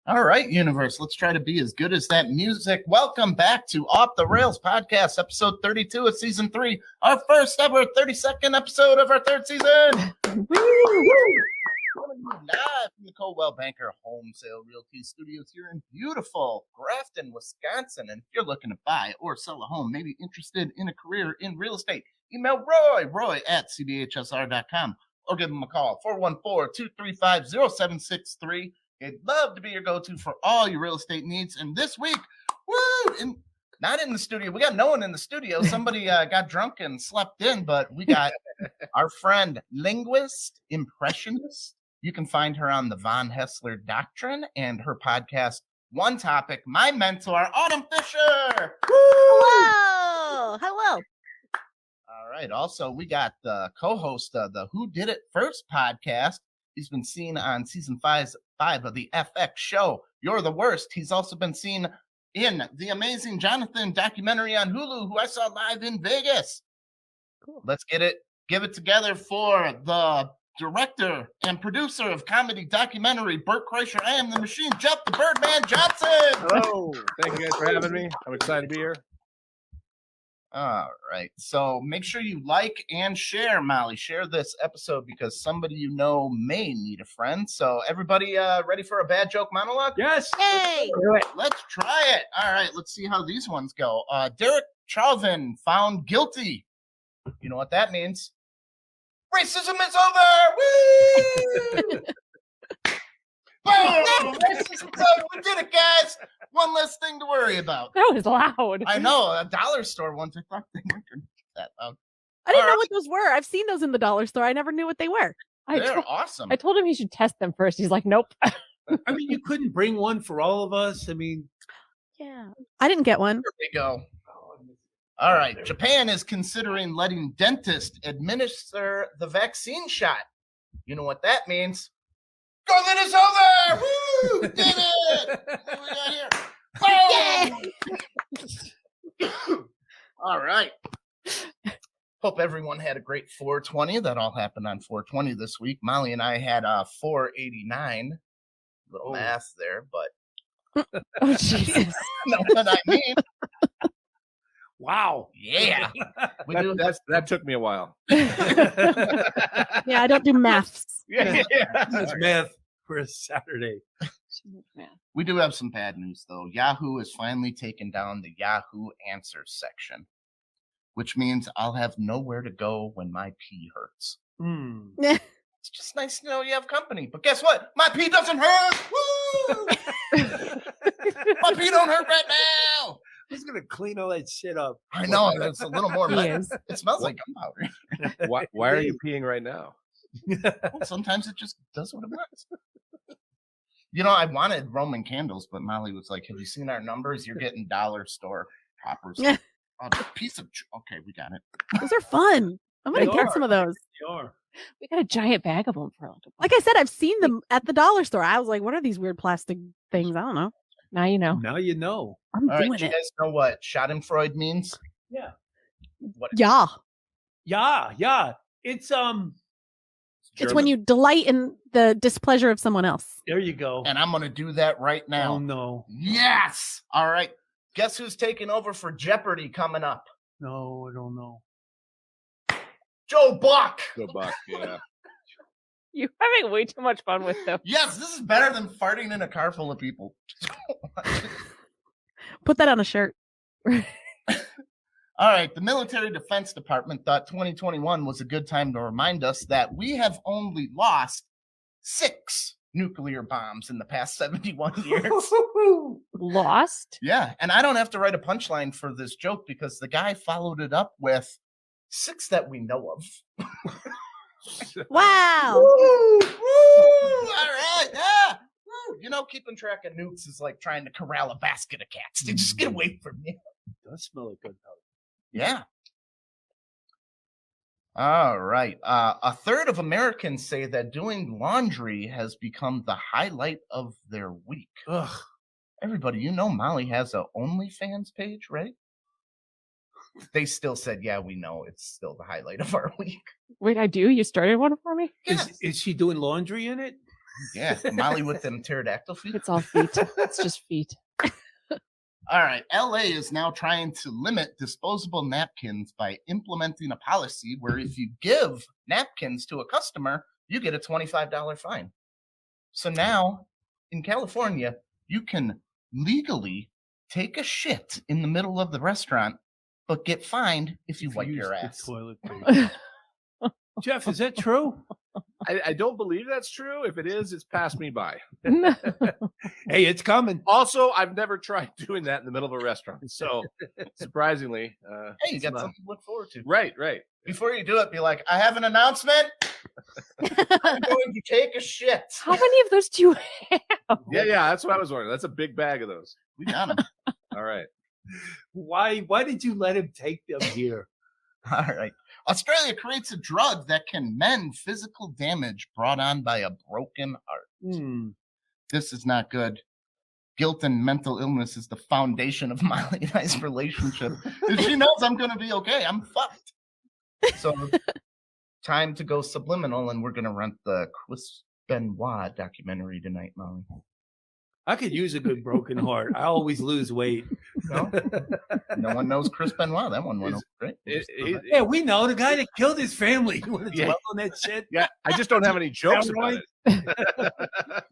All right, universe, let's try to be as good as that music. Welcome back to Off the Rails podcast, episode 32 of season 3, our first ever 32nd episode of our third season. Live from the Coldwell Banker Home Sale Realty Studios here in beautiful Grafton, Wisconsin. And if you're looking to buy or sell a home, maybe interested in a career in real estate, email Roy at cbhsr.com or give him a call, 414-235-0763. I'd love to be your go-to for all your real estate needs. And this week, not in the studio. We got no one in the studio. Somebody got drunk and slept in, but we got our friend Linguist, impressionist. You can find her on the Hesslar Doctrine and her podcast, One Topic. My mentor, Autumn Fischer. Hello. Hello. All right. Also, we got the co-host of the Who Did It First podcast. He's been seen on season 5 of the FX show, You're the Worst. He's also been seen in the Amazing Johnathan documentary on Hulu, who I saw live in Vegas. Cool. Let's give it together for the director and producer of comedy documentary, Bert Kreischer. I am the machine, Jeff the Birdman Johnson. Hello. Thank you guys for having me. I'm excited to be here. All right. So make sure you like and share, Molly. Share this episode because somebody you know may need a friend. So everybody ready for a bad joke monologue? Yes. Hey. Let's try it. All right. Let's see how these ones go. Derek Chauvin found guilty. You know what that means? Racism is over. Woo! Boom! Racism is over. We did it, guys. One less thing to worry about. That was loud. I know. A dollar store ones. I thought they weren't that loud. I didn't know what those were. I've seen those in the dollar store. I never knew what they were. They're awesome. I told him he should test them first. He's like, nope. I mean, you couldn't bring one for all of us. I mean, yeah. I didn't get one. There we go. All right. Japan is considering letting dentists administer the vaccine shot. You know what that means? COVID is over! Woo! Did it! What we got here? Boom! All right. Hope everyone had a great 420. That all happened on 420 this week. Molly and I had 489. Little math there, but Oh, Jesus. know what I mean. wow. Yeah. That took me a while. Yeah, I don't do maths. Yeah. That's math for a Saturday. We do have some bad news, though. Yahoo has finally taken down the Yahoo Answers section, which means I'll have nowhere to go when my pee hurts. It's just nice to know you have company. But guess what? My pee doesn't hurt. Woo! My pee don't hurt right now. Who's going to clean all that shit up? I know. It's a little more. He is. It smells like gunpowder. Why are you peeing right now? Well, sometimes it just does what it wants. You know, I wanted Roman candles, but Molly was like, have you seen our numbers? You're getting dollar store poppers. A piece of... Okay, we got it. Those are fun. I'm going to get some of those. They are. We got a giant bag of them for a little. Like I said, I've seen them at the dollar store. I was like, what are these weird plastic things? I don't know. Now you know. Now you know. I'm All doing right, do you it. guys know what Schadenfreude means? Yeah. What? Yeah. Yeah. It's It's when you delight in the displeasure of someone else. there you go. And I'm going to do that right now. Oh no. Yes. All right. Guess who's taking over for Jeopardy coming up? No, I don't know. Joe Buck. Go Buck, yeah. You're having way too much fun with them. Yes, this is better than farting in a car full of people. Put that on a shirt. All right. The Military Defense Department thought 2021 was a good time to remind us that we have only lost 6 nuclear bombs in the past 71 years. Lost? Yeah. And I don't have to write a punchline for this joke because the guy followed it up with 6 that we know of. Wow. Woo! All right. Yeah. Woo! You know, keeping track of nukes is like trying to corral a basket of cats. They just get away from you. It does smell like gunpowder. Yeah. All right. A third of Americans say that doing laundry has become the highlight of their week. Ugh. Everybody, you know Molly has a OnlyFans page, right? They still said, yeah, we know. It's still the highlight of our week. Wait, I do? You started one for me? Yes. Is she doing laundry in it? Yeah, Molly with them pterodactyl feet. It's all feet. It's just feet. All right. LA is now trying to limit disposable napkins by implementing a policy where if you give napkins to a customer, you get a $25 fine. So now in California, you can legally take a shit in the middle of the restaurant, but get fined if you wipe your ass. Toilet paper. Jeff, is that true? I don't believe that's true. If it is, it's passed me by. Hey, it's coming. Also, I've never tried doing that in the middle of a restaurant. So, surprisingly, Hey, you got something to look forward to. Right. Before you do it, be like, I have an announcement. I'm going to take a shit. How many of those do you have? Yeah. That's what I was wondering. That's a big bag of those. We got them. All right. Why did you let him take them here? All right. Australia creates a drug that can mend physical damage brought on by a broken heart. This is not good. Guilt and mental illness is the foundation of Molly and I's relationship. If she knows I'm going to be okay, I'm fucked. So, time to go subliminal, and we're going to rent the Chris Benoit documentary tonight, Molly. I could use a good broken heart. I always lose weight. No, no one knows Chris Benoit. That one went over great. Yeah, we know the guy that killed his family. You want to dwell on that shit? Yeah, I just don't have any jokes about it.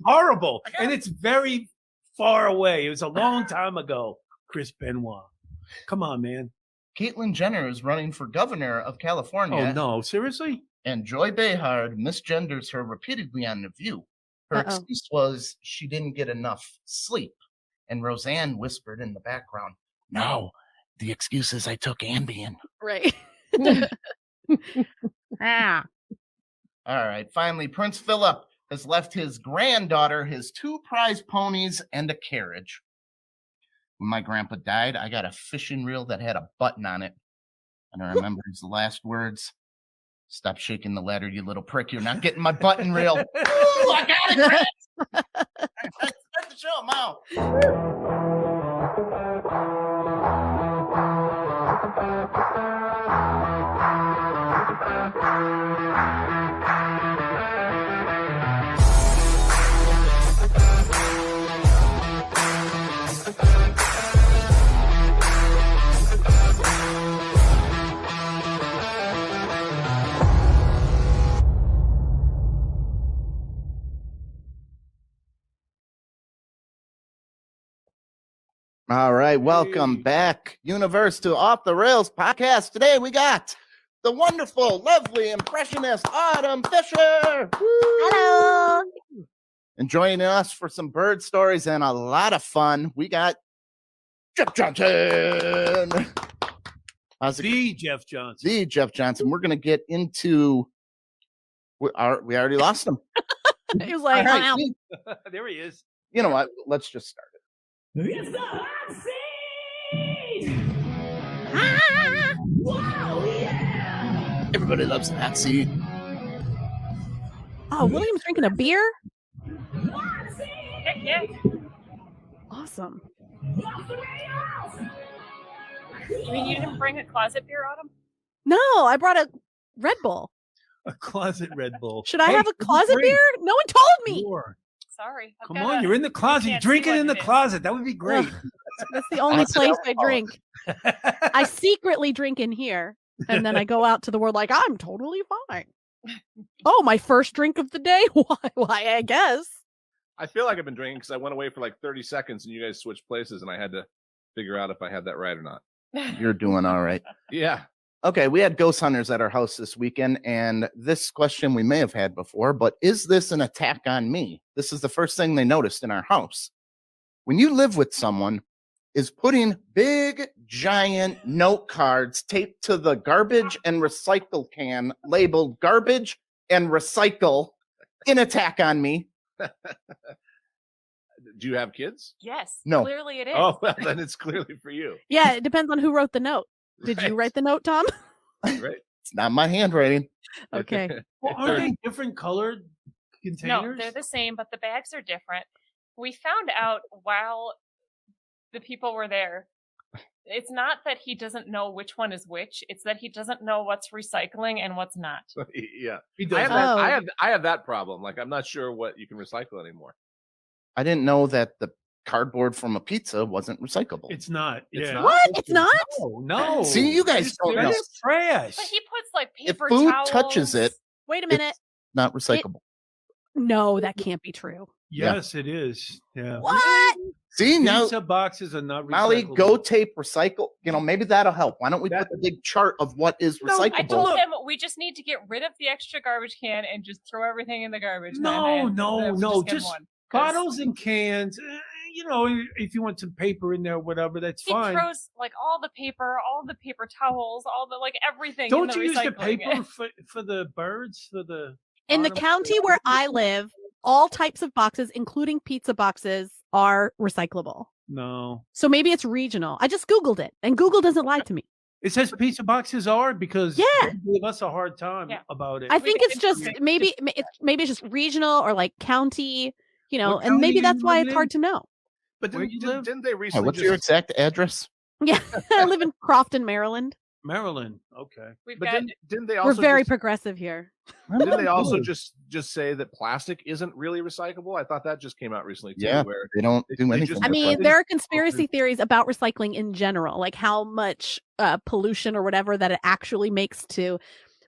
Horrible. And it's very far away. It was a long time ago, Chris Benoit. Come on, man. Caitlyn Jenner is running for governor of California. Oh, no. Seriously? And Joy Behar misgenders her repeatedly on The View. Her excuse was she didn't get enough sleep. And Roseanne whispered in the background, no, the excuse is I took Ambien. Right. All right. Finally, Prince Philip has left his granddaughter his 2 prize ponies and a carriage. When my grandpa died, I got a fishing reel that had a button on it. And I remember his last words. Stop shaking the ladder, you little prick. You're not getting my button reel. Ooh, I got it, Chris. Start the show, Mo. All right, welcome back, Universe, to Off the Rails podcast. Today we got the wonderful, lovely, impressionist Autumn Fischer. Woo! Hello. And joining us for some bird stories and a lot of fun, we got Jeff Johnson. How's it The Jeff Johnson. The Jeff Johnson. We're going to get into... We already lost him. He was like, All right, There he is. you know what? Let's just start it. It's the hot seat! ah! Wow, yeah! Everybody loves the hot seat. Oh, William's drinking a beer? Hot seat! Yeah. Awesome. You mean you didn't bring a closet beer, Autumn? No, I brought a Red Bull. A closet Red Bull. Should I Hey, have a give me closet drink. beer? No one told me. Sure. Sorry. I've Come got on, a- you're in the closet. can't Drink see it what in the it is. closet. That would be great. That's the only That's place I alcohol. drink. I secretly drink in here, and then I go out to the world like I'm totally fine. Oh, my first drink of the day? Why, I guess. I feel like I've been drinking because I went away for like 30 seconds and you guys switched places and I had to figure out if I had that right or not. You're doing all right. Yeah. Okay, we had ghost hunters at our house this weekend, and this question we may have had before, but is this an attack on me? This is the first thing they noticed in our house. When you live with someone, is putting big, giant note cards taped to the garbage and recycle can labeled garbage and recycle an attack on me? Do you have kids? Yes. No. Clearly it is. Oh, well, then it's clearly for you. Yeah, it depends on who wrote the note. Did you Right. write the note, Tom? Right. It's not my handwriting. Okay. Well, aren't they different colored No, containers? they're the same, but the bags are different. We found out while the people were there It's not that he doesn't know which one is which. It's that he doesn't know what's recycling and what's not. Yeah, He I does. have that. Oh. I have that problem. Like, I'm not sure what you can recycle anymore. I didn't know that the cardboard from a pizza wasn't recyclable. It's not. It's yeah. not? What? It's not? No. See, you guys don't know. That's trash. But he puts like If paper food towels. touches it, Wait a minute. it's not recyclable. No, that can't be true. Yes, it is. Yeah. What? See, now, Pizza boxes are not recyclable. Molly, go tape recycle. Maybe that'll help. Why don't we put a big chart of what is No, I recyclable? told him we just need to get rid of the extra garbage can and just throw everything in the garbage. No, can. no, And no, get just one, 'cause bottles and cans. If you want some paper in there, whatever, that's He fine. throws like all the paper towels, all the like everything. Don't in you use the recycling. paper for the birds? For the In the bottom? county where I live, all types of boxes, including pizza boxes, are recyclable. No. So maybe it's regional. I just Googled it, and Google doesn't lie to me. It says pizza boxes are because Yeah. they give us a hard time Yeah. about it. I think can it's just improve it. maybe it's just regional or like county, What and maybe county that's you why live it's in? hard to know. But Where you live? didn't they Hey, recently? what's your just, exact address? Yeah, I live in Crofton, Maryland. Maryland. Okay. We've but got didn't they We're also? very just, progressive here. didn't they also just say that plastic isn't really recyclable? I thought that just came out recently too. Yeah, Where they don't do they anything. just- I with mean, plastic. there are conspiracy theories about recycling in general, like how much pollution or whatever that it actually makes to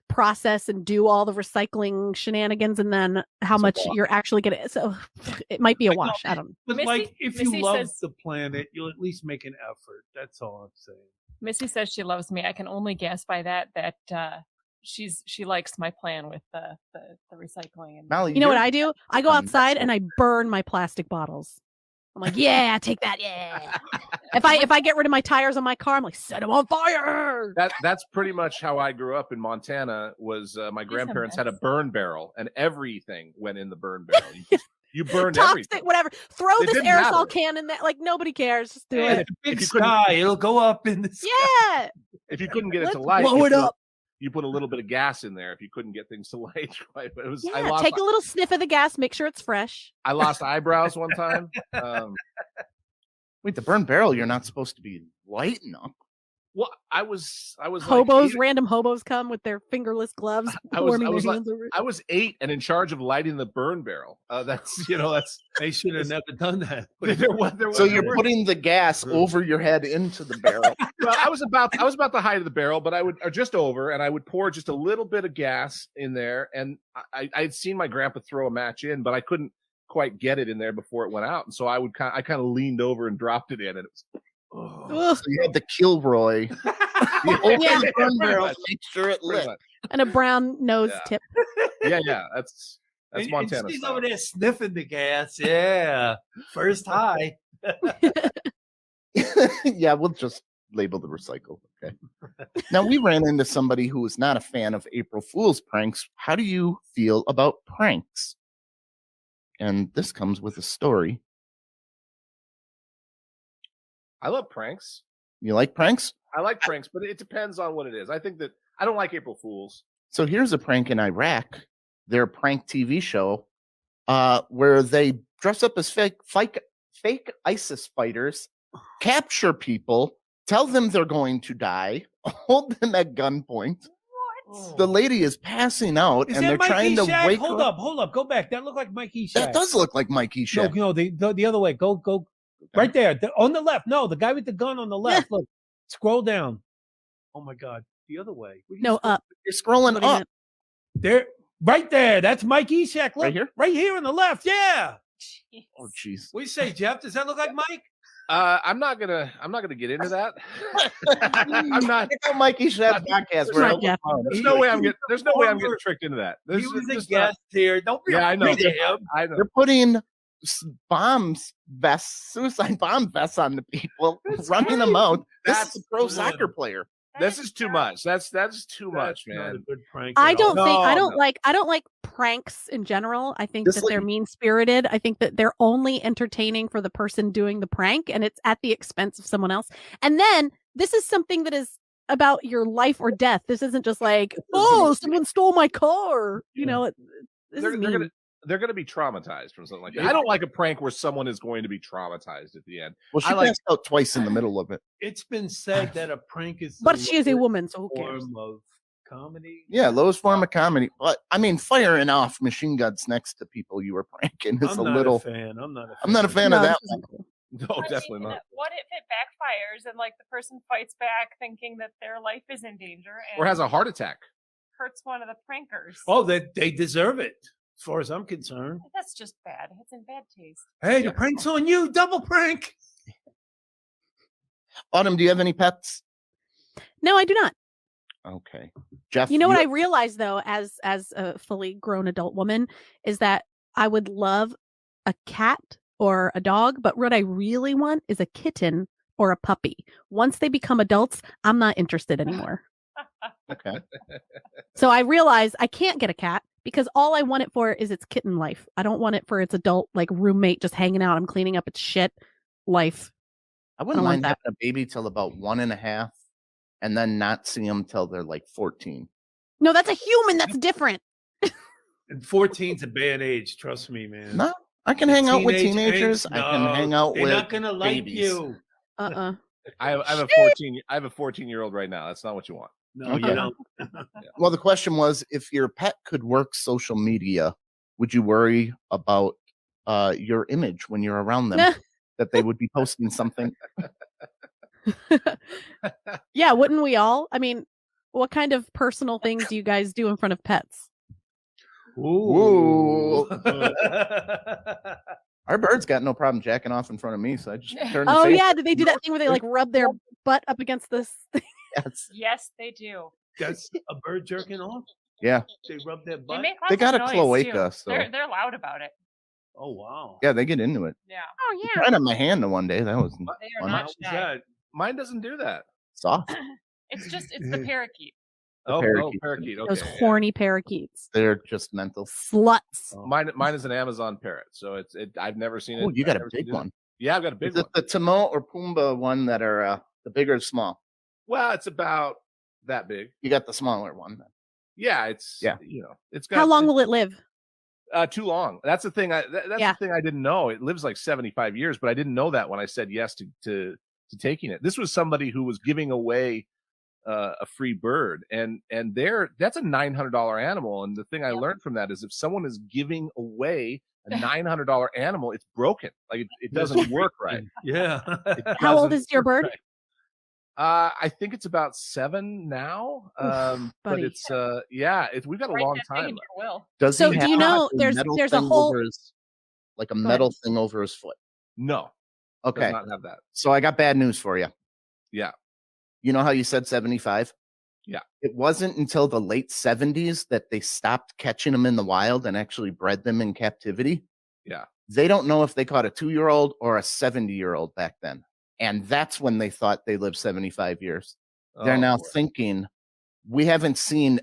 process and do all the recycling shenanigans, and then how It's a much wash. you're actually gonna. So it might be a wash. I don't know. But Missy- like, if you Missy love says- the planet, you'll at least make an effort. That's all I'm saying. Missy says she loves me. I can only guess by that she likes my plan with the recycling. And Molly, You know what you're- I do? I go Um, outside and I burn my plastic bottles. I'm like, yeah, take that, yeah. if I get rid of my tires on my car, I'm like, set them on fire. that's pretty much how I grew up in Montana. Was my grandparents had a burn barrel, and everything went in the burn barrel. You burned Toxic, everything. whatever. Throw It this didn't aerosol matter. can in there. Like nobody cares. Just do Yeah, it. the big you couldn't- sky, it'll go up in the sky. Yeah. If you couldn't get it Let's to light, blow you it put- up. You put a little bit of gas in there if you couldn't get things to light. Right? But it was I Yeah. lost Take a little sniff of the gas. Make sure it's fresh. I lost eyebrows one time. Wait, the burn barrel, you're not supposed to be lighting up. Well, I was Hobos, like random hobos come with their fingerless gloves, I was- warming I was their like- hands over it. I was 8 and in charge of lighting the burn barrel. That's They should have never done that. So you're putting the gas over your head into the barrel. Well, I was about the height of the barrel, but I would or just over, and I would pour just a little bit of gas in there. And I'd seen my grandpa throw a match in, but I couldn't quite get it in there before it went out. And so I kind of leaned over and dropped it in, and it was. Ugh. So you had the Kilroy. You open Yeah. the burn Pretty barrel, much. make sure it Pretty lit. much. And a brown nose Yeah. tip. Yeah, that's And Montana she's style. over there sniffing the gas. Yeah. First high. Yeah, we'll just label the recycle. Okay. Now we ran into somebody who was not a fan of April Fool's pranks. How do you feel about pranks? And this comes with a story. I love pranks. You like pranks? I like pranks, but it depends on what it is. I think that I don't like April Fools. So here's a prank in Iraq. Their prank TV show, where they dress up as fake ISIS fighters, capture people, tell them they're going to die, hold them at gunpoint. what? The lady is passing out, Is and that they're Mikey trying to Shack? wake Hold her up, hold up. Go back. That looked like Mikey Shack. That does look like Mikey Shack. No, the other way. Go. Right there. On the left. No, the guy with the gun on the left. Look. Scroll down. Oh my God. The other way. What are you No, scroll- up. You're scrolling What do you up. meant? There. Right there. That's Mike Eshak. Look. Right here? Right here on the left. Yeah. Oh, jeez. What do you say, Jeff? Does that look like Mike? I'm not gonna get into that. I'm not. Check out Mikey Shack podcast. Come on, Where Jeff. There's no way I'm getting tricked into that. He was a not- guest here. Don't be Yeah, I know. afraid of him. I know. they're putting suicide bomb vests on the people, running them out. This That's is a pro good. soccer player. This is too much. That's too much, That's not a man. good prank. I at don't all. think I No, don't like pranks in general. I think This that they're lady- mean spirited. I think that they're only entertaining for the person doing the prank, and it's at the expense of someone else. And then this is something that is about your life or death. This isn't just like, oh, someone stole my car. You know, this is mean. they're going to be traumatized from something like that. I don't like a prank where someone is going to be traumatized at the end. Well, she I like- passed out twice in the middle of it. It's been said that a prank is But the she is a lowest woman, so who cares? form of comedy. Yeah, lowest form of comedy. But I mean, firing off machine guns next to people you were pranking is I'm a not little. a fan. I'm not a fan. I'm not a fan No, of that this isn't one. cool. No, I definitely mean, not. What if it backfires and like the person fights back thinking that their life is in danger and Or has a heart attack. hurts one of the prankers? Oh, they deserve it, as far as I'm concerned. That's just bad. It's in bad taste. Hey, the prank's on you. Double prank. Autumn, do you have any pets? No, I do not. Okay, Jeff. You know what I realized though, as a fully grown adult woman, is that I would love a cat or a dog, but what I really want is a kitten or a puppy. Once they become adults, I'm not interested anymore. Okay. So I realized I can't get a cat because all I want it for is its kitten life. I don't want it for its adult like roommate just hanging out. I'm cleaning up its shit life. I wouldn't I want mind that. having a baby till about 1.5, and then not see them till they're like 14. No, that's a human. That's different. And 14's a bad age. Trust me, man. No, I can hang out with Teenage teenagers. angst, I can hang out they're with not gonna like babies. you. Uh-uh. I have a 14-year-old right now. That's not what you want. No, Okay. you don't. Well, the question was, if your pet could work social media, would you worry about your image when you're around them? That they would be posting something? Yeah, wouldn't we all? I mean, what kind of personal things do you guys do in front of pets? Ooh. Our bird's got no problem jacking off in front of me, so I just turn the Oh face. yeah, did they do that thing where they like rub their butt up against this thing? Yes. Yes, they do. That's a bird jerking off. Yeah. They rub their They butt. make They lots got of a noise, cloaca, too. so- They're loud about it. Oh wow. Yeah, they get into it. Yeah, Oh I tried on my hand the one day. That was they are fun. How not was shy. that? Mine doesn't do that. Soft. It's the parakeet. parakeet. Parakeet. Okay. Those yeah. horny parakeets. They're just mental. Sluts. Oh. Mine is an Amazon parrot, so it's I've never seen it. Oh, you got I've a never seen big it. one. Yeah, I've got a big Is it one. the Timon or Pumbaa one that are the bigger or small? Well, it's about that big. You got the smaller one. Then. Yeah, it's Yeah. it's got How long will it live? too long. That's the thing. That's Yeah. the thing I didn't know. It lives like 75 years, but I didn't know that when I said yes to taking it. This was somebody who was giving away a free bird, and that's a $900 animal. And the thing I learned from that is if someone is giving away a $900 animal, it's broken. Like it doesn't work right. Yeah. It How old doesn't is your work bird? right. I think it's about 7 now. But buddy. it's we've got a Write long that thing in time. your will. Does So he do you have know a there's metal a thing whole over his, like a Go metal thing over his foot? No, Okay, does not have that. so I got bad news for you. Yeah. You know how you said 75? Yeah. It wasn't until the late 70s that they stopped catching them in the wild and actually bred them in captivity. Yeah. They don't know if they caught a 2-year-old or a 70-year-old back then. And that's when they thought they lived 75 years. They're Oh, now boy. thinking, we haven't seen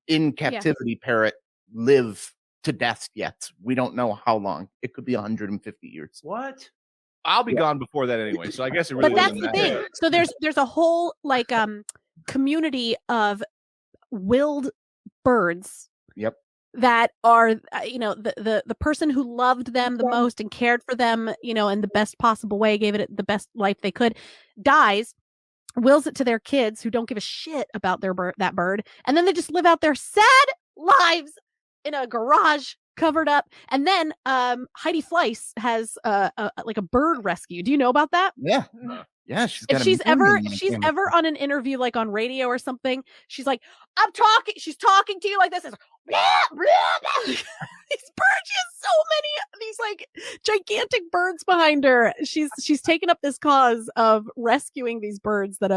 in captivity parrot live to death yet. We don't know how long. It could be 150 years. What? I'll be gone before that anyway. So I guess it really But that's doesn't the matter. thing. So there's a whole like community of willed birds. Yep. That are the person who loved them the most and cared for them, in the best possible way, gave it the best life they could, dies, wills it to their kids who don't give a shit about that bird, and then they just live out their sad lives in a garage covered up. And then Heidi Fleiss has like a bird rescue. Do you know about that? Yeah. Uh, Yeah. If she's ever on an interview, like on radio or something, she's like, she's talking to you like this. It's blah, blah, blah. These birds, she has so many of these like gigantic birds behind her. She's taken up this cause of rescuing these birds that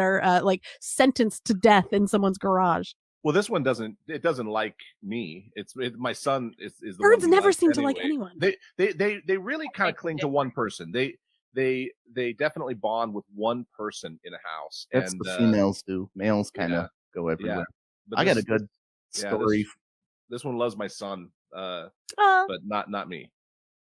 are like sentenced to death in someone's garage. Well, this one doesn't like me. My son is the Birds one he never likes seem to like anyway. anyone. They really kind of cling to one person. They definitely bond with one person in a house. That's and, the females do. Males kind of go everywhere. But I got this- a good yeah, story. This one loves my son, Oh, but not me.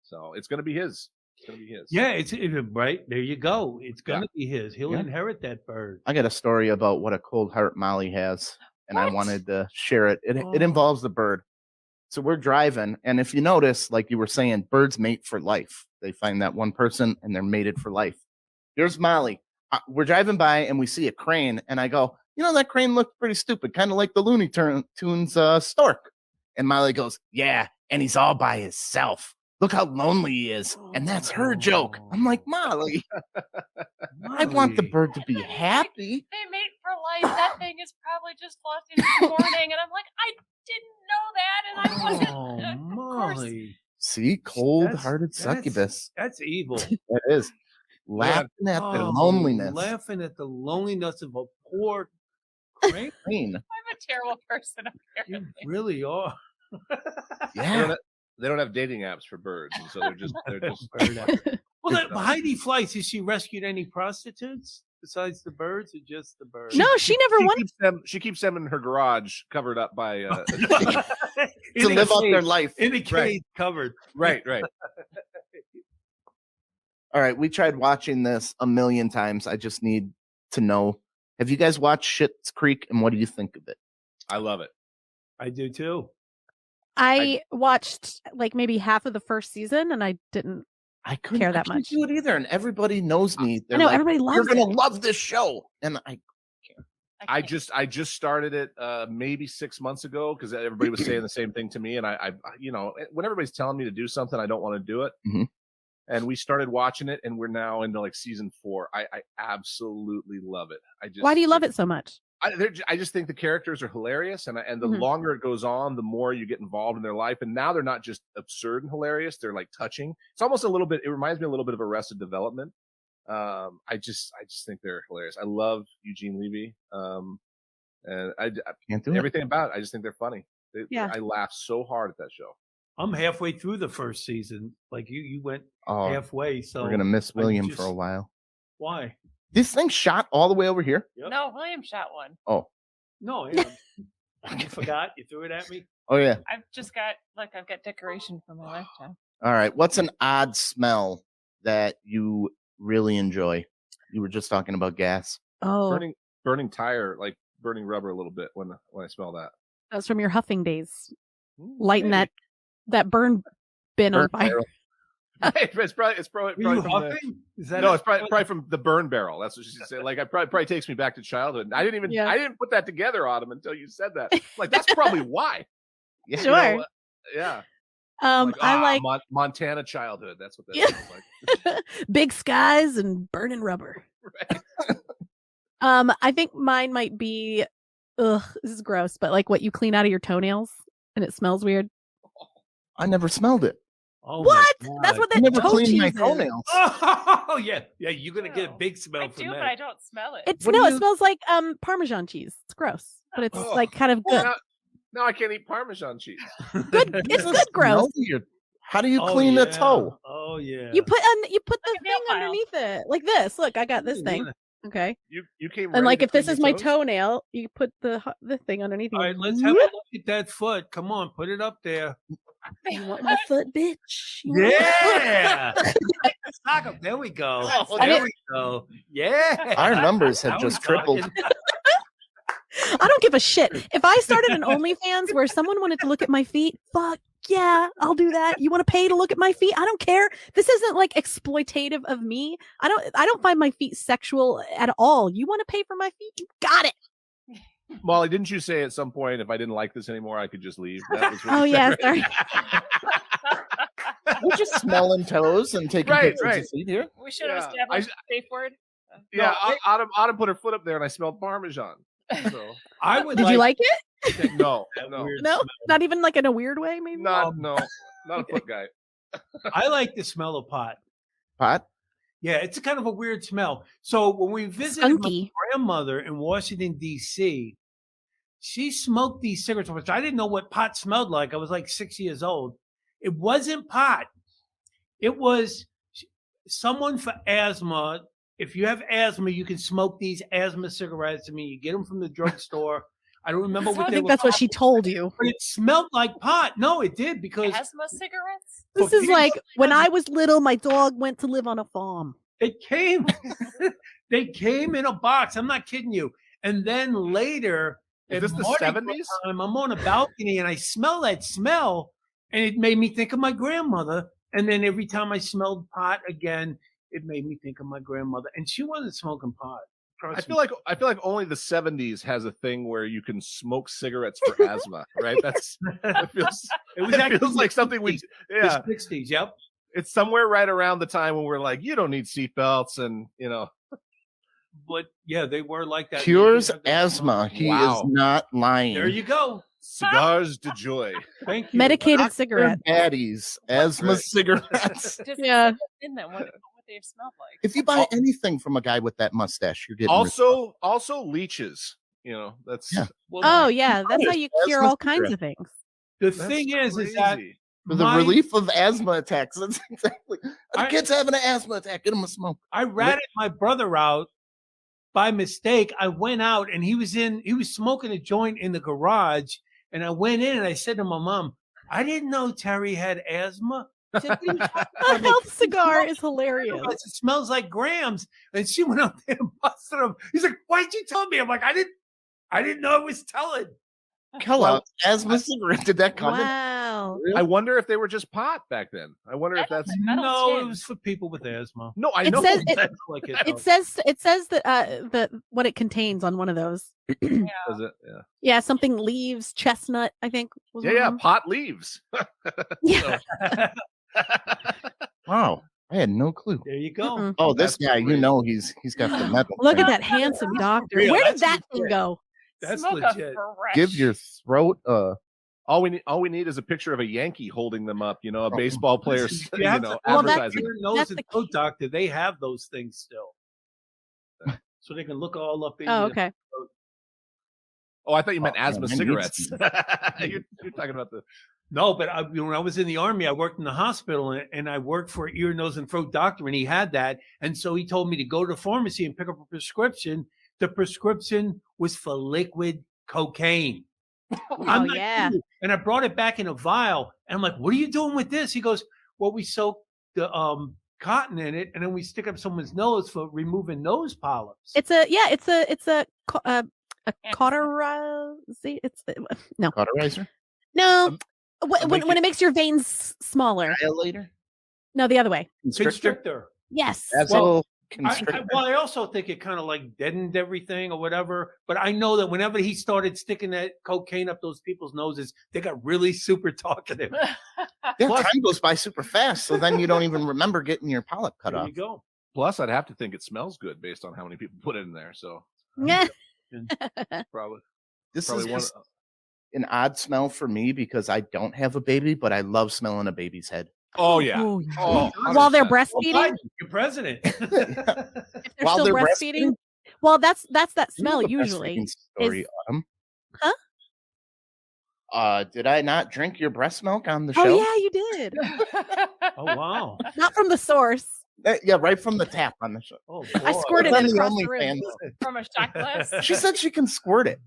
So it's gonna be his. It's gonna be his. Yeah, it's right there. You go. It's gonna be his. He'll Yeah. inherit that bird. I got a story about what a cold heart Molly has, and I What? wanted to share it. It Oh. involves the bird. So we're driving, and if you notice, like you were saying, birds mate for life. They find that one person, and they're mated for life. Here's Molly. We're driving by, and we see a crane, and I go, that crane looked pretty stupid, kind of like the Looney Tunes stork. And Molly goes, yeah, and he's all by himself. Look how lonely he is. And that's her joke. I'm like, Molly, I want the bird to be happy. They mate for life. That thing is probably just lost in the morning. And I'm like, I didn't know that. And I wasn't. Of course. Molly. See, cold-hearted succubus. That's evil. It is. Laughing at the loneliness. Laughing at the loneliness of a poor crane. Crane. I'm a terrible person, You apparently. really are. Yeah. They don't have dating apps for birds, and so they're just Well, Heidi Fleiss, has she rescued any prostitutes besides the birds, or just the birds? No, she never won. She keeps them in her garage, covered up by To live out their life. in a cage, covered. right. All right, we tried watching this a million times. I just need to know, have you guys watched Schitt's Creek, and what do you think of it? I love it. I do too. I watched like maybe half of the first season, and I didn't I couldn't care that I can't much. do it either, and everybody knows me. They're I know like, everybody loves you're gonna it. love this show, and I just started it maybe 6 months ago because everybody was saying the same thing to me, and I when everybody's telling me to do something, I don't want to do it. Mhm. And we started watching it, and we're now into like season 4. I absolutely love it. Why do you love it so much? I just think the characters are hilarious, and the Mhm. longer it goes on, the more you get involved in their life. And now they're not just absurd and hilarious; they're like touching. It's almost a little bit. It reminds me a little bit of Arrested Development. I just think they're hilarious. I love Eugene Levy, and I can't do it. everything about it. I just think they're funny. Yeah. I laugh so hard at that show. I'm halfway through the first season. Like you went Oh, halfway. So we're gonna miss William for a just- while. Why? This thing shot all the way over here. Yep. No, William shot one. Oh, No, yeah. You forgot. You threw it at me. oh yeah. I've got decoration for my lifetime. All right. What's an odd smell that you really enjoy? You were just talking about gas. Oh, Burning tire, like burning rubber a little bit when I smell that. that's from your huffing days. Ooh, Lighting maybe. that burn bin on Burn fire. barrel. It's probably Were you from the, huffing? Is that no, it? it's probably from the burn barrel. That's what she said. Like, I probably takes me back to childhood. I didn't put that together, Autumn, until you said that. Like, that's probably why. Yeah. Sure. Yeah. I like Montana childhood. That's what that Yeah. sounds like. big skies and burning rubber. Right. I think mine might be, this is gross, but like what you clean out of your toenails and it smells weird. I never smelled it. Oh my What? That's God. what I that never toe cleaned my cheese is. toenails. Oh yeah, yeah. You're gonna get a No. big smell I from do, that. but I don't smell it. It's What do no, you- it smells like Parmesan cheese. It's gross, but it's Oh. like kind of good. Now I can't eat Parmesan cheese. Good. It's Does good it smell gross. weird? How do you Oh, clean yeah. a toe? Oh yeah. You put the Like a nail thing file. underneath it, like this. Look, I got this thing. Yeah. Okay, You came. and ready like to if this clean is your my toes? toenail, you put the thing underneath. All it. right, let's have a look at that foot. Come on, put it up there. You want my foot, bitch? You want my foot? Yeah. Sock up. There we go. Oh, There we go. Yeah. Our numbers have Now just we're tripled. talking. I don't give a shit. If I started an OnlyFans where someone wanted to look at my feet, fuck yeah, I'll do that. You want to pay to look at my feet? I don't care. This isn't like exploitative of me. I don't find my feet sexual at all. You want to pay for my feet? You got it. Molly, didn't you say at some point if I didn't like this anymore, I could just leave? That was what Oh you yeah, said, right? sorry. We're just smelling toes and taking Right, pictures right. of feet here. We should have Yeah, established a safe word. Yeah, No, Autumn put her foot up there, and I smelled Parmesan. So I would Did you like it? no, that no, weird No, smell. not even like in a weird way, maybe. not a foot guy. I like the smell of pot. Pot? Yeah, it's a kind of a weird smell. So when we visited my Skunky. grandmother in Washington, D.C., she smoked these cigarettes, which I didn't know what pot smelled like. I was like 6 years old. It wasn't pot. It was someone for asthma. If you have asthma, you can smoke these asthma cigarettes. I mean, you get them from the drugstore. I don't remember what I they think were that's what called, she told you. but it smelled like pot. No, it did because Asthma cigarettes? This Well, is people- like when I was little, my dog went to live on a farm. it came. They came in a box. I'm not kidding you. And then later, Is this the Mardi Gras 70s? time, I'm on a balcony and I smell that smell, and it made me think of my grandmother. And then every time I smelled pot again, it made me think of my grandmother. And she wasn't smoking pot. I feel like only the 70s has a thing where you can smoke cigarettes for asthma, right? It feels like something we the 60s. Yep. It's somewhere right around the time when we're like, you don't need seatbelts, and But yeah, they were like that. Cures asthma. He Wow. is not lying. There you go. cigars de joy. Thank you. Medicated cigarette. Baddies, asthma Right. cigarettes. Does it Yeah. say in them what they've smelled like? If you buy anything from a guy with that mustache, you're getting Also leeches. That's Yeah. Well, Oh yeah, that's how you cure Asthma all kinds cigarette. of things. the that's thing is that crazy. for the relief of asthma attacks. That's exactly. The I- kid's having an asthma attack. Get him a smoke. I ratted my brother out by mistake. I went out and he was smoking a joint in the garage. And I went in and I said to my mom, I didn't know Terry had asthma. I said, "What are you talking A about?" health cigar is hilarious. It smells like grams. And she went up there and busted him. He's like, why'd you tell me? I'm like, I didn't know I was telling. Kellogg's asthma cigarette. Did that come? Wow. I wonder if they were just pot back then. I wonder if that's I don't No, it tin. was for people with asthma. no. I It know. says- That's like it, It though. says that what it contains on one of those. Does it? Yeah. Yeah, something leaves, chestnut, I think. Was one of Yeah. them. Pot leaves. Yeah. Wow, I had no clue. There you go. Mm-mm. Oh, this That's guy, crazy. he's got the metal. Look thing. at that handsome doctor. real. Where did That's that thing legit. go? That's Smoke legit. a fresh. Give your throat. All we need is a picture of a Yankee holding them up. A baseball player. You have to- Well, that's- Advertising. Ear, nose, that's and the throat doctor. They have those things still, so they can look all up in. Oh, your- okay. Oh, I thought you meant Oh, asthma man, cigarettes. You're talking about the. No, but when I was in the Army, I worked in the hospital and I worked for an ear, nose, and throat doctor, and he had that. And so he told me to go to the pharmacy and pick up a prescription. The prescription was for liquid cocaine. I'm not yeah. kidding you. And I brought it back in a vial. And I'm like, what are you doing with this? He goes, well, we soak the cotton in it, and then we stick up someone's nose for removing nose polyps. It's a cauterizer. It's no, Cauterizer, no. When make it makes your veins smaller. dilator, No, the other way. Constrictor. Yes. Well, I also think it kind of like deadened everything or whatever. But I know that whenever he started sticking that cocaine up those people's noses, they got really super talkative. yeah, time goes by super fast, so then you don't even remember getting your polyp cut There off. you go. Plus, I'd have to think it smells good based on how many people put it in there. So Yeah. probably This is one. just an odd smell for me because I don't have a baby, but I love smelling a baby's head. Oh yeah. Oh, yeah. Oh, While they're 100%. Well, breastfeeding, Biden, you're president. if they're While still they're breastfeeding. Well, that's that You know smell the usually. breastfeeding story, Autumn. Huh? Did I not drink your breast milk on the Oh show? yeah, you did. Oh wow. Not from the source. Yeah, right from the tap on the show. Oh, I boy. squirted It's it on the across the room. OnlyFans. From a shot glass. She said she can squirt it.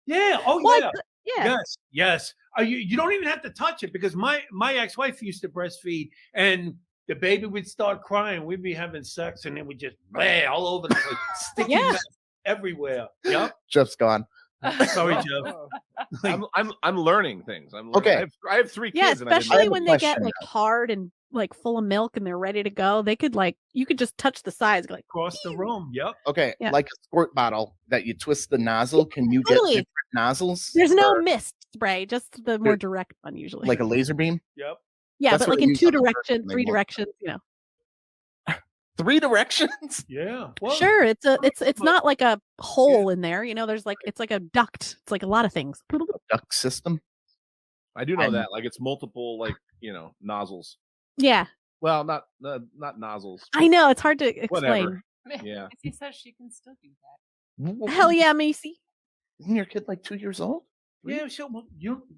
Yeah. Oh What? yeah. Yeah. Yes. Yes. You don't even have to touch it because my ex-wife used to breastfeed and the baby would start crying. We'd be having sex and it would just bleh all over the place, sticky Yeah. mess everywhere. Yep. Jeff's gone. Sorry, Jeff. I'm learning things. I'm learning. Okay. I have 3 Yeah, kids. and I didn't especially have a when they get question like now. hard and like full of milk and they're ready to go. They could you could just touch the sides, go like Across the room. Yep. Okay, Yeah. like a squirt bottle that you twist the nozzle. Can you Totally. get different nozzles? there's no Or mist spray, just the more direct one usually. like a laser beam? Yep. yeah, that's but what like I in use 2 on the first directions, one 3 they want. directions, 3 directions? Yeah. Well, Sure, it's not like a hole in there, there's like it's like a duct. It's like a lot of things. Duct system? I do know I'm- that. Like it's multiple, nozzles. Yeah. Well, not nozzles. I know, it's hard to explain. Whatever. Yeah. He says she can still do that. Hell yeah, Macy. Isn't your kid like 2 years old? yeah. Sure. Well,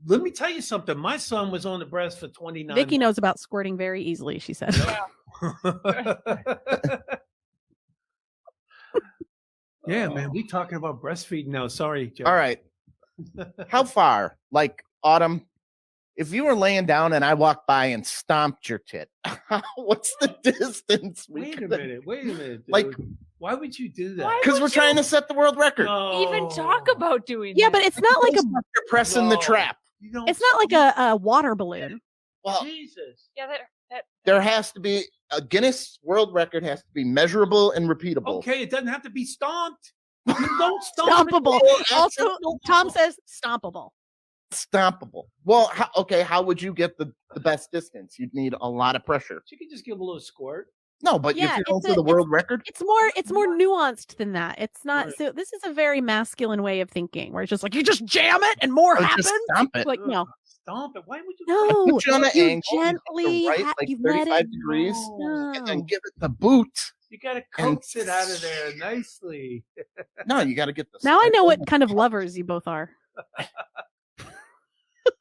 let me tell you something. My son was on the breast for 29. Vicky knows about squirting very easily, she said. Yeah, man. We talking about breastfeeding now. Sorry, Jeff. All right. How far? Like, Autumn, if you were laying down and I walked by and stomped your tit, what's the distance? Wait a minute. Wait a minute. Like, dude. Why would you do that? Why? Because we're trying to set the world record. Even talk No. about doing Yeah, that. but it's not like a You're pressing the No. trap. You don't it's not like a water balloon. Well, Jesus. Yeah, that there has to be a Guinness World Record has to be measurable and repeatable. Okay, it doesn't have to be stomped. You don't stomp it. Stompable. Well, Also, absolutely. Tom says stompable. Stompable. Well, how would you get the best distance? You'd need a lot of pressure. You can just give a little squirt. No, but Yeah, if you're going it's for a- the world record, It's more nuanced than that. It's not Right. so this is a very masculine way of thinking where it's just like you just jam it and more or happens. just stomp it. Like no. Stomp it. Why would you? No, Put you on an you angle, you hit the gently right, ha- like you let 35 it degrees, No. and then No. give it the boot. You gotta And- coax it out of there nicely. No, you got to get the. Now I know side. what kind of lovers you both are. I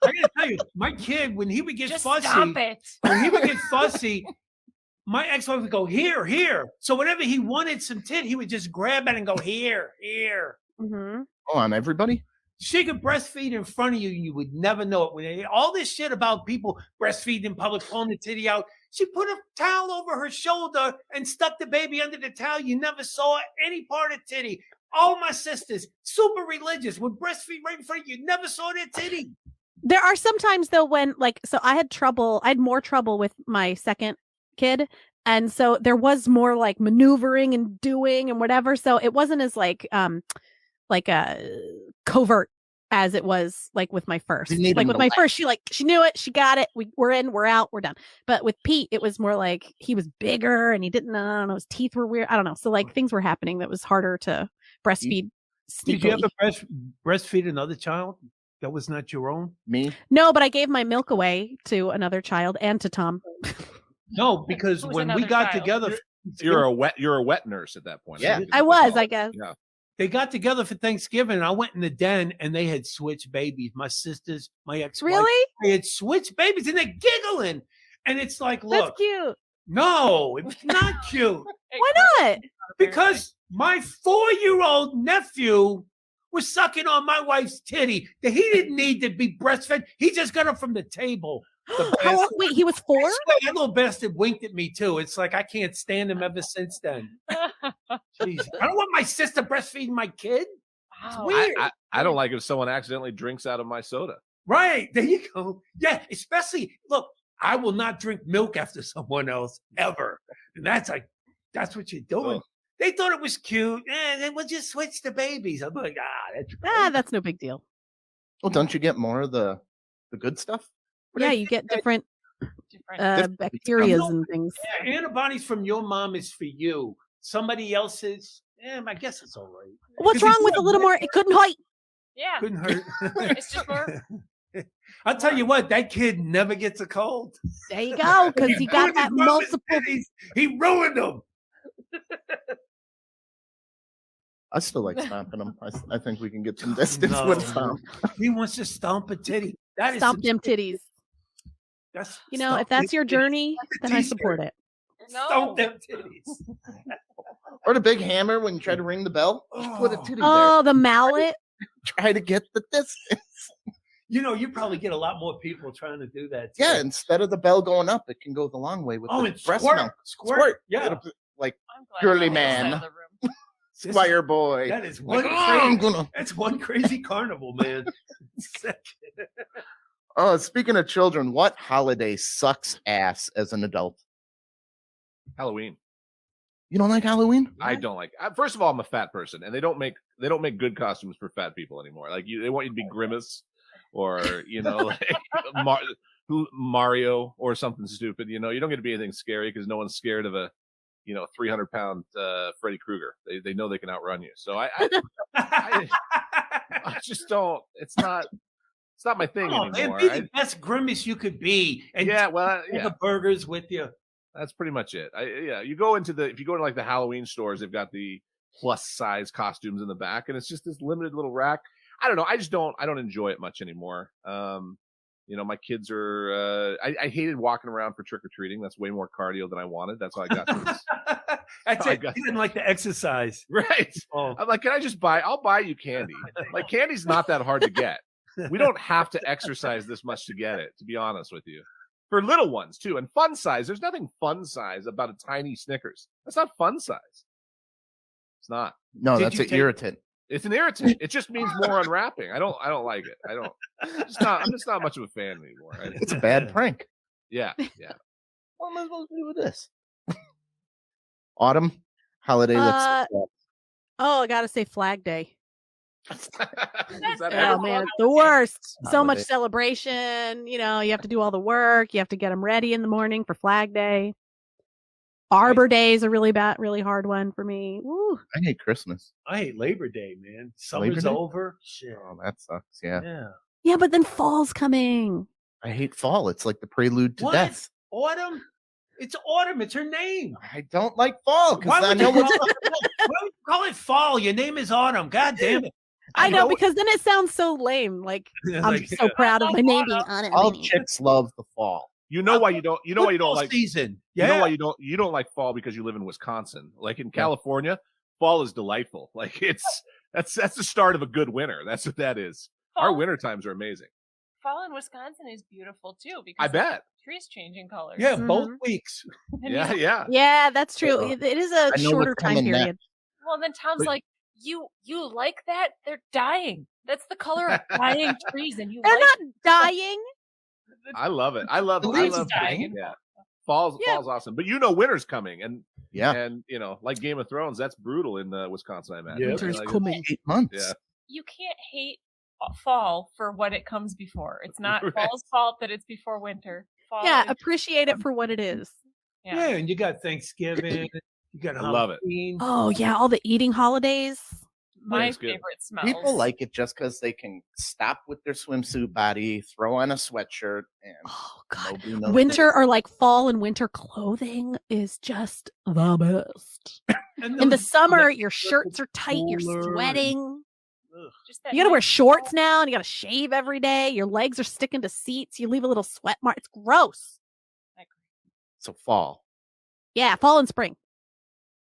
gotta tell you, my kid, when he would get just fussy, stop it. when he would get fussy, my ex-wife would go, here, here. So whenever he wanted some tit, he would just grab it and go, here, here. Mm-hmm. Go on, everybody. She could breastfeed in front of you, and you would never know it. When all this shit about people breastfeeding in public, pulling the titty out, she put a towel over her shoulder and stuck the baby under the towel. You never saw any part of titty. All my sisters, super religious, would breastfeed right in front of you. Never saw their titty. There are some times though when so I had more trouble with my second kid, and so there was more like maneuvering and doing and whatever, so it wasn't as like covert as it was like with my first. You need Like him with to my laugh. first, she knew it, she got it, we're in, we're out, we're done. But with Pete it was more like he was bigger and he didn't, I don't know, his teeth were weird, I don't know, so like things were happening that was harder to breastfeed Did you sneakily. ever breastfeed another child that was not your own? Me. No, but I gave my milk away to another child and to Tom. No, because Who's when we another got child? together, You're a wet nurse at that point. Yeah. I was, I guess. Yeah. they got together for Thanksgiving, and I went in the den, and they had switched babies. My sisters, my ex-wife, Really? they had switched babies, and they're giggling. And it's like, That's look, cute. no, it was not cute. Why not? Because my 4-year-old nephew was sucking on my wife's titty that he didn't need to be breastfed. He just got up from the table. The How long, bastard. wait, he was 4? I swear, that little bastard winked at me too. It's like I can't stand him ever since then. Jeez. I don't want my sister breastfeeding my kid. Wow. weird. I don't like if someone accidentally drinks out of my soda. Right. There you go. Yeah. Especially, look, I will not drink milk after someone else ever. And that's what you're doing. Ugh. They thought it was cute. And then we'll just switch the babies. I'm like, that's That's no big deal. Well, don't you get more of the good stuff? But Yeah, I you get different Different. bacteria No. and things. Yeah, antibodies from your mom is for you. Somebody else's, I guess it's all right. What's 'Cause wrong if with you a little have more? It couldn't hurt. Yeah. Couldn't hurt. It's just more. I'll tell you what, that kid never gets a cold. There you go, because he got ruined that his mama's multiple. titties. He ruined them. I still like stomping them. I think we can get some distance No. with stomp. He wants to stomp a titty. That is Stomp some- them titties. That's You know, stomp if that's them your titties. journey, then I t-shirt. support it. No. Stomp them titties. Or the big hammer when you try to ring the bell. Just put a Oh. titty Oh, the mallet. there. Try to get the distance. You know, you probably get a lot more people trying to do that. too. Yeah, instead of the bell going up, it can go the long way with Oh, the and breast squirt. milk. Squirt. Yeah. It'll be like I'm glad Girly I'm on this side man. of the room. This- Squire boy. That is Like, one "Oh, I'm crazy, gonna. that's one crazy carnival, man. Oh, speaking of children, what holiday sucks ass as an adult? Halloween. You don't like Halloween? I don't like. First of all, I'm a fat person, and they don't make good costumes for fat people anymore. Like they want you to be Grimace, or like Mario or something stupid. You don't get to be anything scary because no one's scared of a 300-pound Freddy Krueger. They know they can outrun you. So I just don't. It's not my thing Oh, man, anymore. be the best grimace you could be. And Yeah, take the burgers with you. that's pretty much it. If you go into like the Halloween stores, they've got the plus size costumes in the back, and it's just this limited little rack. I don't know. I don't enjoy it much anymore. My kids are. I hated walking around for trick or treating. That's way more cardio than I wanted. That's how I got to this. That's I it. got- He didn't like the exercise. Right. Oh, I'm like, can I just buy? I'll buy you candy. Like candy's not that hard to get. We don't have to exercise this much to get it. To be honest with you, for little ones too, and fun size. There's nothing fun size about a tiny Snickers. That's not fun size. It's not. No, Did that's you an take- irritant. It's an irritant. It just means more unwrapping. I don't like it. I'm just not much of a fan anymore. It's a bad prank. Yeah. What am I supposed to do with this? Autumn holiday. I gotta say Flag Day. Is that Oh every- man, it's the worst. So much Holiday. celebration. You have to do all the work. You have to get them ready in the morning for Flag Day. Arbor Day is a really hard one for me. Woo. I hate Christmas. I hate Labor Day, man. Summer's Day? over. Shit. Oh, that sucks. Yeah. Yeah. Yeah, but then fall's coming. I hate fall. It's like the prelude to What? death. Autumn? It's Autumn. It's her name. I don't like fall Why because I would, know you what's call it, why would you call it fall? Your name is Autumn. God damn it. I know know- because then it sounds so lame. Like I'm Like, so proud of my name being on it. all chicks love the fall. You know why you don't football like season. you Yeah. know why you don't like fall because you live in Wisconsin. Like in California, fall is delightful. Like that's the start of a good winter. That's what that is. Our Fall- winter times are amazing. Fall in Wisconsin is beautiful too because I the bet. trees changing colors. Yeah, both weeks. And Yeah, you- yeah. Yeah, that's true. Yeah. It is I a know shorter what's time coming period. Well, then Tom's But- like, you like that? They're dying. That's the color of dying trees, and you They're like not dying. I love it. I love The I leaves love are dying. green. Yeah. Fall's awesome. But winter's coming and Yeah. like Game of Thrones, that's brutal in Wisconsin, I imagine. Yeah. Winter's Like, coming. 8 months. Yeah. you can't hate fall for what it comes before. It's not Right. fall's fault that it's before winter. Fall Yeah, is- appreciate it for what it is. Yeah. And you got Thanksgiving. You got I love it. Halloween. Oh yeah, all the eating holidays. my It's good. favorite smells. People like it just because they can stop with their swimsuit body, throw on a sweatshirt, and Oh god. nobody knows. Winter or like fall and winter clothing is just the best. And In the those- summer, your shirts are tight, you're cooler and- sweating. Ugh. Just that You gotta wear nice shorts fall- now and you gotta shave every day. Your legs are sticking to seats. You leave a little sweat mark. It's gross. So fall. Yeah, fall and spring.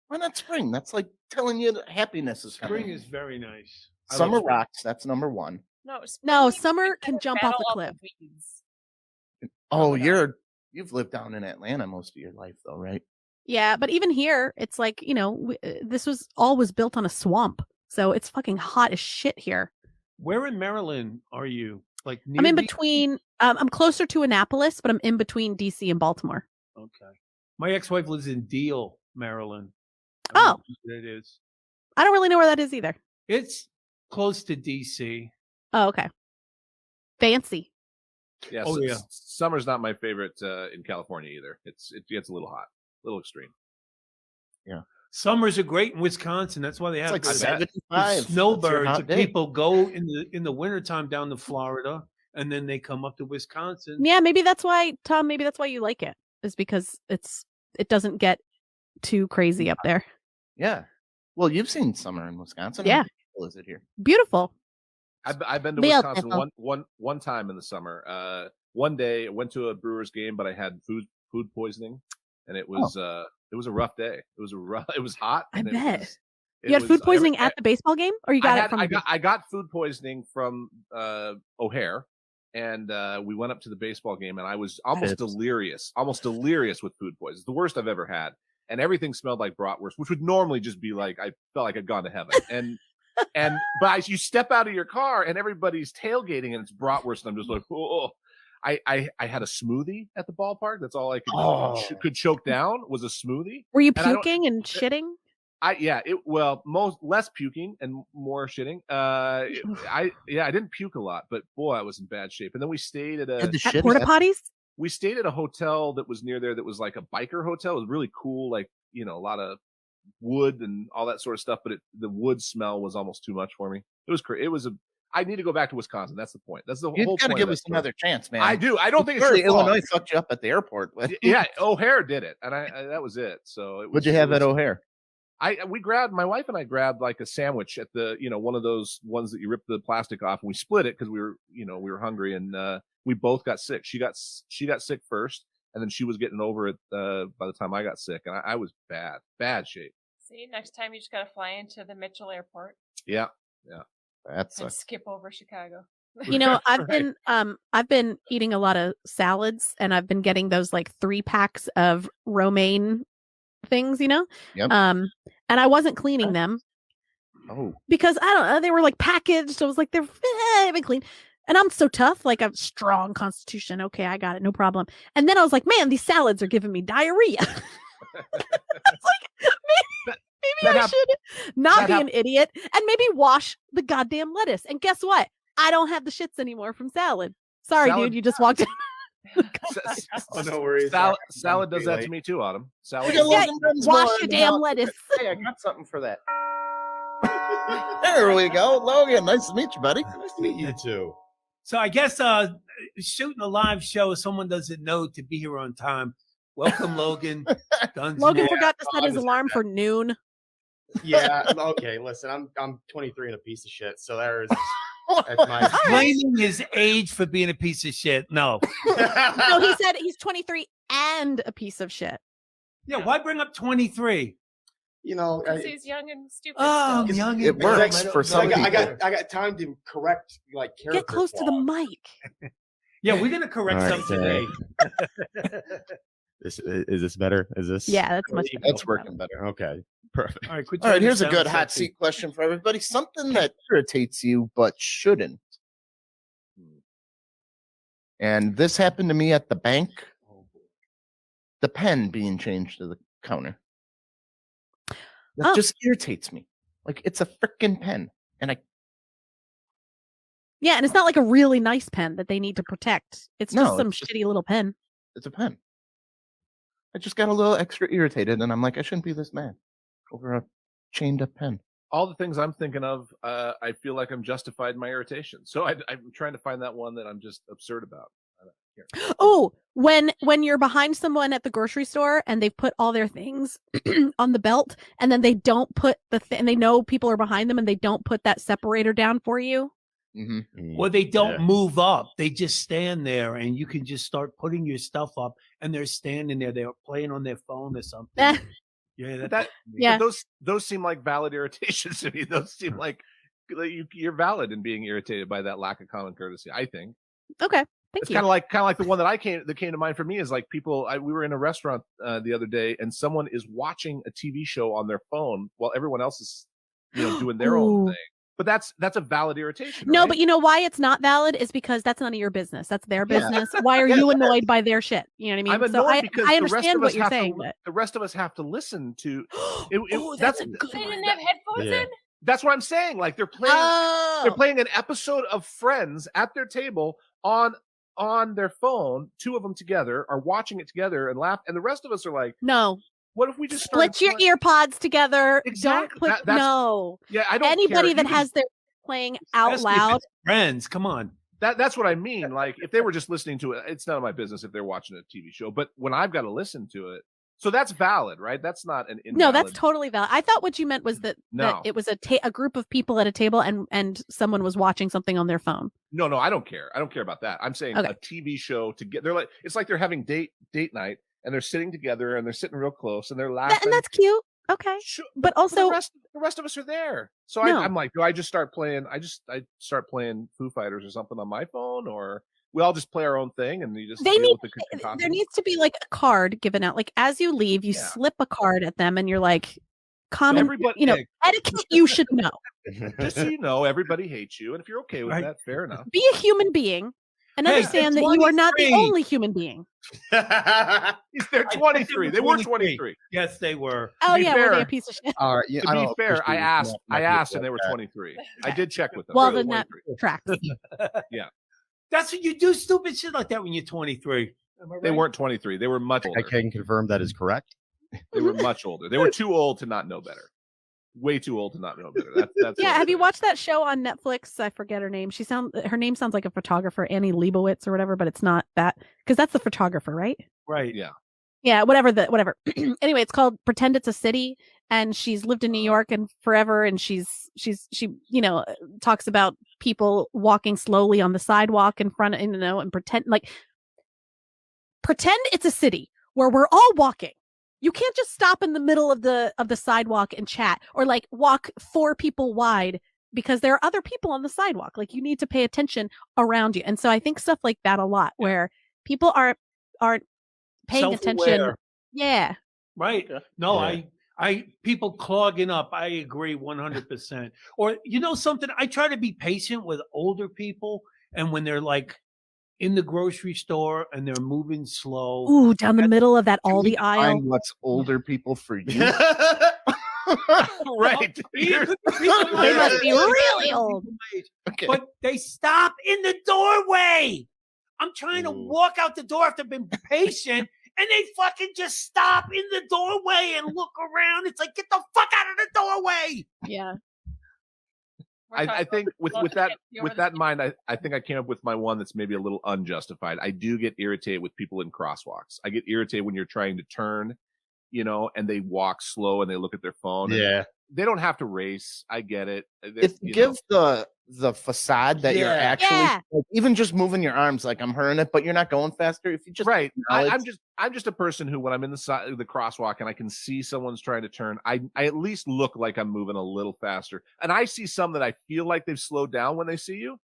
Why not spring? That's like telling you that happiness is coming. Spring is very nice. I Summer love spring. rocks. That's number one. No, No, spring, summer you can gotta jump off battle the all cliff. weeds. Oh, Summer you've lived down in Atlanta most of your life, though, right? Yeah, but even here, it's like, this was built on a swamp. So it's fucking hot as shit here. Where in Maryland are you? Like I'm in near between, I'm closer to Annapolis, but I'm in between DC and Baltimore. Okay. My ex-wife lives in Deal, Maryland. I Oh. don't know what it is. I don't really know where that is either. It's close to DC. Oh, okay. Fancy. Yeah, Oh, yeah. Summer's not my favorite in California either. It gets a little hot, a little extreme. Summers are great in Wisconsin. That's why they It's have like the 75. the That's your snowbirds. hot And day. people go in the wintertime down to Florida, and then they come up to Wisconsin. Yeah, maybe that's why, Tom, maybe that's why you like it, is because it doesn't get too crazy up there. Yeah. Well, you've seen summer in Wisconsin. Yeah. How beautiful is it here? Beautiful. I've been to Beautiful. Wisconsin one time in the summer. One day I went to a Brewers game, but I had food poisoning, and it was a rough day. It was hot. I and it bet. was- You had it food was- poisoning every- at the baseball game, or you got it from? I got food poisoning from O'Hare, and we went up to the baseball game, and I was almost Pips. delirious with food poisoning. It's the worst I've ever had, and everything smelled like bratwurst, which would normally just be like I felt like I'd gone to heaven. But you step out of your car, and everybody's tailgating, and it's bratwurst, and I'm just like, oh. I had a smoothie at the ballpark. That's all I could choke down was a smoothie. Were you and I don't- puking and shitting? Less puking and more shitting. I didn't puke a lot, but boy, I was in bad shape. And then we stayed at Had the At shit porta at- potties? we stayed at a hotel that was near there that was like a biker hotel. It was really cool, like, a lot of wood and all that sort of stuff, but the wood smell was almost too much for me. It was crazy. I need to go back to Wisconsin. That's the point. That's the You've whole got to point. give of us that story. another chance, man. I do. I don't think it's Surely your fault. Illinois fucked you up at the airport. But Yeah, O'Hare did it, and I that was it. So what'd you have at O'Hare? My wife and I grabbed like a sandwich at the, one of those ones that you rip the plastic off, and we split it because we were hungry, and we both got sick. She got sick first, and then she was getting over it by the time I got sick, and I was bad shape. See, next time you just gotta fly into the Mitchell Airport Yeah. That and sucks. skip over Chicago. I've been eating a lot of salads, and I've been getting those like 3 packs of romaine things, you know? Yep. And I wasn't cleaning them Oh, because I don't know, they were like packaged. So I was like, they've been clean. And I'm so tough, like a strong constitution. Okay, I got it, no problem. And then I was like, man, these salads are giving me diarrhea. It's like maybe I should not be an idiot and maybe wash the goddamn lettuce. And guess what? I don't have the shits anymore from salad. Sorry, dude, you just walked in. Oh, no worries. Salad does that to me too, Autumn. Salad. Yeah, Yeah, Logan Dunsmore wash your in the damn house. lettuce. Hey, I got something for that. There we go, Logan. Nice to meet you, buddy. Nice to meet you too. So I guess shooting a live show, someone doesn't know to be here on time. Welcome, Logan. Dunsmore. Logan forgot to set his alarm for noon. Yeah. Okay. Listen, I'm 23 and a piece of shit. So that's my. Blaming his age for being a piece of shit. No. No, he said he's 23 and a piece of shit. Yeah. Why bring up 23? You know, Because he's young and stupid. Oh, still. young. It and works dumb. for some I people. got time to correct character. Get close to the flaws. mic. Yeah, we're gonna correct All right, some today. Is this better? Is this? Yeah, that's much better. That's working better. Okay. Perfect. All right, quit All right, trying to here's a sound good hot sexy. seat question for everybody. Something that irritates you but shouldn't. And this happened to me at the bank. The pen being changed to the counter. That Oh. just irritates me. Like it's a freaking pen. And Yeah, and it's not like a really nice pen that they need to protect. It's No, just some it's just- shitty little pen. it's a pen. I just got a little extra irritated and I'm like, I shouldn't be this mad over a chained up pen. All the things I'm thinking of, I feel like I'm justified in my irritation. So I'm trying to find that one that I'm just absurd about. Oh, when you're behind someone at the grocery store and they've put all their things on the belt and then they don't put and they know people are behind them and they don't put that separator down for you. Mm-hmm. Or they don't Yeah. move up. They just stand there and you can just start putting your stuff up and they're standing there. They're playing on their phone or something. Eh, Yeah, But that, Yeah. but those seem like valid irritations to me. Those seem like you're valid in being irritated by that lack of common courtesy. I think okay, thank it's you. kind of like the one that came to mind for me is like people. We were in a restaurant the other day and someone is watching a TV show on their phone while everyone else is doing their own Ooh. thing. But that's a valid irritation. No, right? but you know why it's not valid is because that's none of your business. That's their Yeah. business. Why are Yeah. you annoyed by their shit? You know what I mean? I'm So annoyed because I the rest understand of what us you're have saying, to. but The rest of us have to listen to. oh, that's a good They one. didn't have headphones Yeah. in? That's what I'm saying. Like they're playing an episode of Friends at their table on their phone. Two of them together are watching it together and laugh, and the rest of us are like, No, "What if we just split your ear pods together. Exactly. Don't put That's- no. Yeah, I don't. Anybody care. that You can- has their playing out especially if loud. it's friends. Come on. that's what I mean. Like if they were just listening to it, it's none of my business if they're watching a TV show. But when I've got to listen to it, so that's valid, right? That's not an No, that's invalid- totally valid. I thought what you meant was that No. it was a group of people at a table and someone was watching something on their phone. No, I don't care. I don't care about that. I'm saying Okay. a TV show to get. They're like it's like they're having date night and they're sitting together and they're sitting real close and they're laughing. And that's cute. Okay. Sure, But the also, rest of us are there. So No. I'm like, do I just start playing? I start playing Foo Fighters or something on my phone, or we all just play our own thing and you just They deal need- with the there concoction? needs to be like a card given out. Like as you leave, you Yeah. slip a card at them and you're like, common, Everybody, hey, etiquette you should know. just so you know, everybody hates you, and if you're okay with Right. that, fair enough. Be a human being and Hey, understand that you are not the 23. only human being. They're 23. They were 23. Yes, they were. Oh be yeah, were they fair- a piece of shit? All right. Yeah, To I be don't fair, I appreciate asked, my and they were feedback. 23. I did check with them. Well, They were then that 23. tracks. That's what you do. Stupid shit like that when you're 23. Am I They right? weren't 23. They were much older. I can confirm that is correct. They were much older. They were too old to not know better. Way too old to not know better. That's Yeah, what have it you is. watched that show on Netflix? I forget her name. Her name sounds like a photographer, Annie Leibovitz or whatever, but it's not that because that's the photographer, right? Right. Yeah. Yeah, whatever. Anyway, it's called Pretend It's a City, and she's lived in New York and forever, and she talks about people walking slowly on the sidewalk in front of, and pretend it's a city where we're all walking. You can't just stop in the middle of the sidewalk and chat or like walk 4 people wide because there are other people on the sidewalk. Like you need to pay attention around you. And so I think stuff like that a lot where people aren't paying attention. Self-aware. Yeah. Right. Okay. No, Yeah. I people clogging up. I agree 100%. Or something, I try to be patient with older people, and when they're like in the grocery store and they're moving slow. Ooh, down the middle of that Can we Aldi aisle. define what's older people for you? Right. They They must be really old. Okay. But they stop in the doorway. I'm trying to walk out the door after being patient, and they fucking just stop in the doorway and look around. It's like, get the fuck out of the doorway. Yeah. I think with that in mind, I think I came up with my one that's maybe a little unjustified. I do get irritated with people in crosswalks. I get irritated when you're trying to turn, and they walk slow and they look at their phone. Yeah. They don't have to race. I get it. If you give the facade that you're Yeah. actually Yeah. like, even just moving your arms like I'm hurting it, but you're not going faster. If you just right. acknowledge- I'm just a person who, when I'm in the crosswalk and I can see someone's trying to turn, I at least look like I'm moving a little faster. And I see some that I feel like they've slowed down when they see you.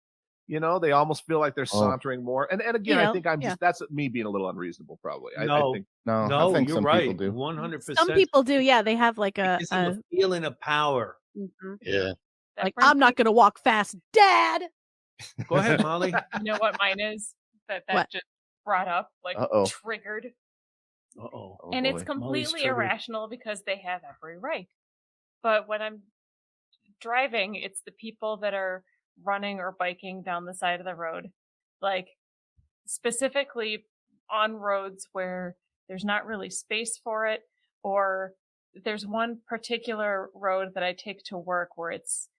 They almost feel like they're sauntering more. And again, I think that's me being a little unreasonable, probably. I think no, No, I think you're some right. people do. 100%. Some people do. Yeah, they have like a It's a feeling of power. mhm. Yeah. Like, I'm not going to walk fast, Dad. Go ahead, Molly. You know what mine is? That What? just brought up, like Uh-oh. triggered. Uh-oh. Oh, And it's boy. Molly's completely triggered. irrational because they have every right. But when I'm driving, it's the people that are running or biking down the side of the road. Like, specifically on roads where there's not really space for it, or there's one particular road that I take to work where it's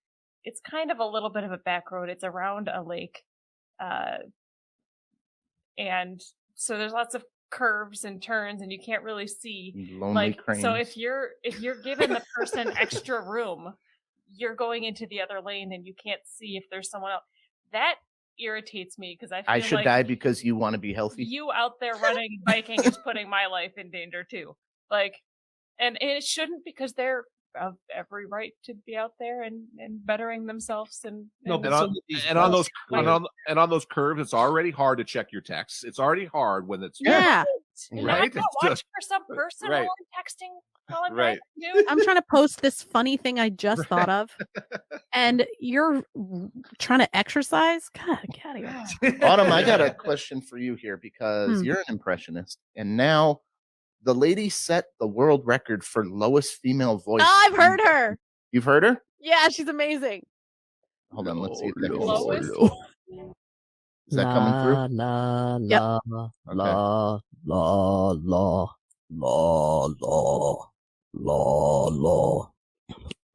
kind of a little bit of a back road. It's around a lake. And so there's lots of curves and turns and you can't really see. You lonely Like, cranes. so if you're giving the person extra room, you're going into the other lane and you can't see if there's someone else. That irritates me because I feel should like die because you want to be healthy. you out there running and biking is putting my life in danger too. Like, and it shouldn't, because they're of every right to be out there and bettering themselves and No, but And some on, of these and on bus- those and on those curves, it's already hard to check your texts. It's already hard when it's Yeah. And Right? I'm not It's watching just- for some person right. while I'm texting, while I'm Right. driving, dude. I'm trying to post this funny thing I just thought of, and you're trying to exercise. God, get out of here. Autumn, I got a question for you here because you're an impressionist, and now the lady set the world record for lowest female voice. Oh, I've heard her. You've heard her? Yeah, she's amazing. Hold on, let's see if that goes. Lowest? Is that coming through? La Yep. la Okay. la la la la la la la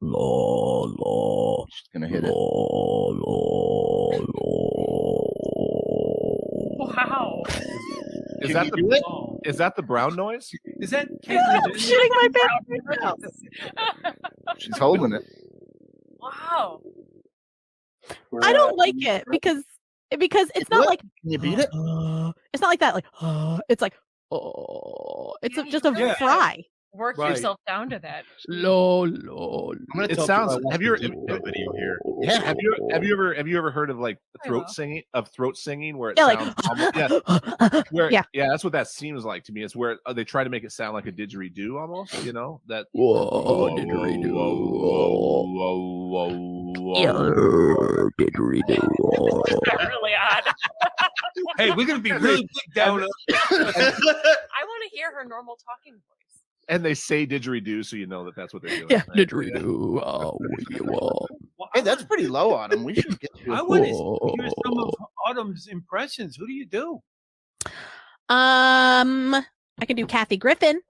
la la She's gonna hit it. Wow. Is Can that you the do it? is that the brown noise? Is that I'm shitting my pants. She's holding it. Wow. I don't like it because it's not What? like Can you beat it? it's not like that. Like it's like it's Yeah, just a Yeah. fry. Work Right. yourself down to that. lo lo. I'm gonna It tell sounds. people I Have watched you the YouTube video here? Yeah. Have you ever heard of like I throat will. singing where it Yeah, sounds almost, yeah. yeah, that's what that seems like to me. It's where they try to make it sound like a didgeridoo almost, that Whoa, didgeridoo. Didgeridoo. That's really odd. Hey, we're gonna be really big down. I want to hear her normal talking voice. And they say didgeridoo, so you know that that's what they're doing. Yeah, right? didgeridoo. Oh, Hey, that's pretty low on him. We should get you. I a want pool. to hear some of Autumn's impressions. Who do you do? I can do Kathy Griffin.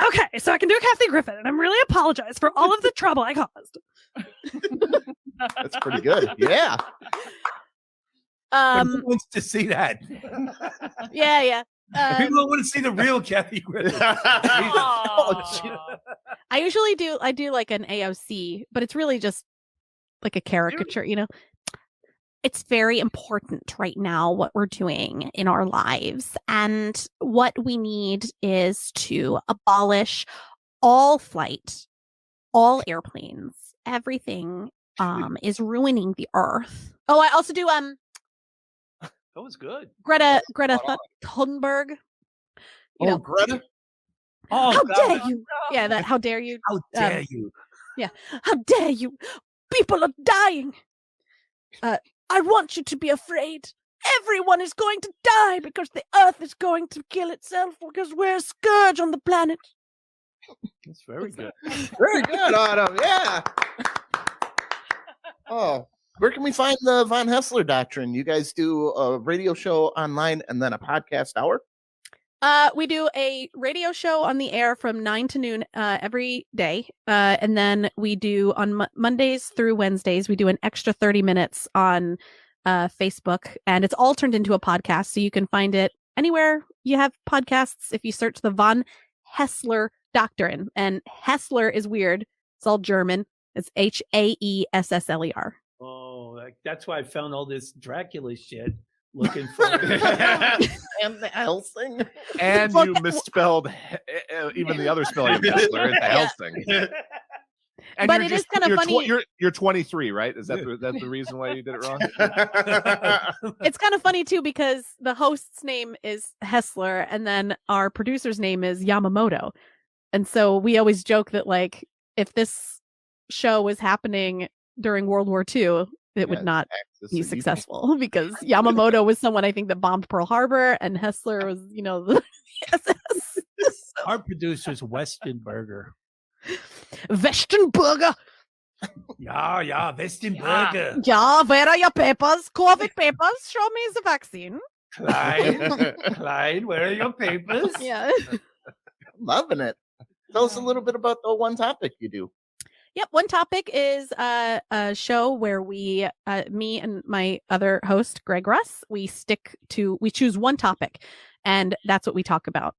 Okay, so I can do Kathy Griffin, and I'm really apologize for all of the trouble I caused. That's pretty good. Yeah. But who wants to see that? Yeah, yeah. People want to see the real Kathy Griffin. Aw. I do like an AOC, but it's really just like a caricature, It's very important right now what we're doing in our lives. And what we need is to abolish all flight, all airplanes, everything is ruining the earth. Oh, I also do That was good. Greta Thunberg. Greta. Oh, How God. dare you? Yeah, that. How dare you? How dare you? How dare you? People are dying. I want you to be afraid. Everyone is going to die because the Earth is going to kill itself because we're a scourge on the planet. That's very good. Very good, Autumn. Yeah. Oh, where can we find the Von Hesslar Doctrine? You guys do a radio show online and then a podcast hour? We do a radio show on the air from 9 to noon every day. And then we do on Mondays through Wednesdays, we do an extra 30 minutes on Facebook. And it's all turned into a podcast. So you can find it anywhere you have podcasts if you search the Von Hesslar Doctrine. And Hesslar is weird. It's all German. It's Haessler. Oh, that's why I found all this Dracula shit looking for. And the Helsing. And you misspelled even the other spelling of Hessler into Helsing. And But you're it is kind of you're funny. You're 23, right? Is that that's the reason why you did it wrong? It's kind of funny too because the host's name is Hesslar and then our producer's name is Yamamoto. And so we always joke that like if this show was happening during World War II, it would not be successful because Yamamoto was someone I think that bombed Pearl Harbor and Hesslar was, the SS. Our producer's Westenberger. Westenberger. Yeah, Westenberger. Yeah, where are your papers? COVID papers? Show me the vaccine. Clyde, where are your papers? Yeah. Loving it. Tell us a little bit about the one topic you do. Yep. One topic is a show where we, me and my other host, Greg Russ, we choose one topic and that's what we talk about.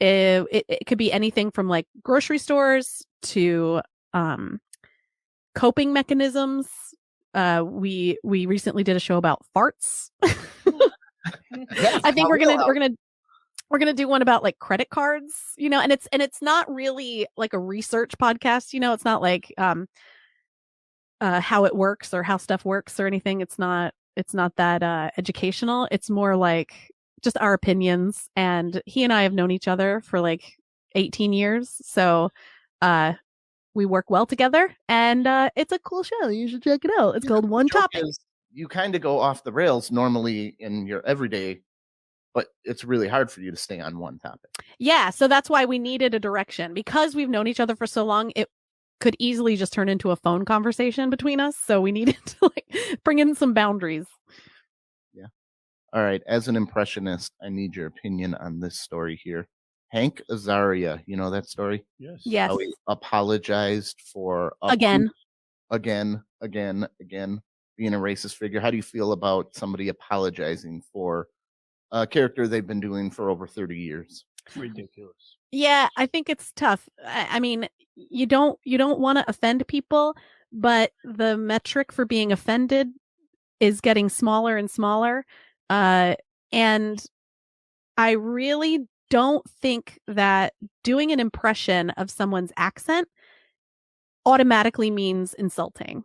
It could be anything from like grocery stores to coping mechanisms. We recently did a show about farts. I think we're gonna do one about like credit cards, and it's not really like a research podcast, it's not like how it works or how stuff works or anything. It's not that educational. It's more like just our opinions, and he and I have known each other for like 18 years, so we work well together, and it's a cool show. You should check it out. It's called One Topic. You kind of go off the rails normally in your everyday, but it's really hard for you to stay on one topic. Yeah, so that's why we needed a direction. Because we've known each other for so long, it could easily just turn into a phone conversation between us. So we needed to bring in some boundaries. Yeah. All right. As an impressionist, I need your opinion on this story here. Hank Azaria, you know that story? Yes. Yes. How he apologized for Again, being a racist figure. How do you feel about somebody apologizing for a character they've been doing for over 30 years? Ridiculous. Yeah, I think it's tough. I mean, you don't want to offend people, but the metric for being offended is getting smaller and smaller. And I really don't think that doing an impression of someone's accent automatically means insulting.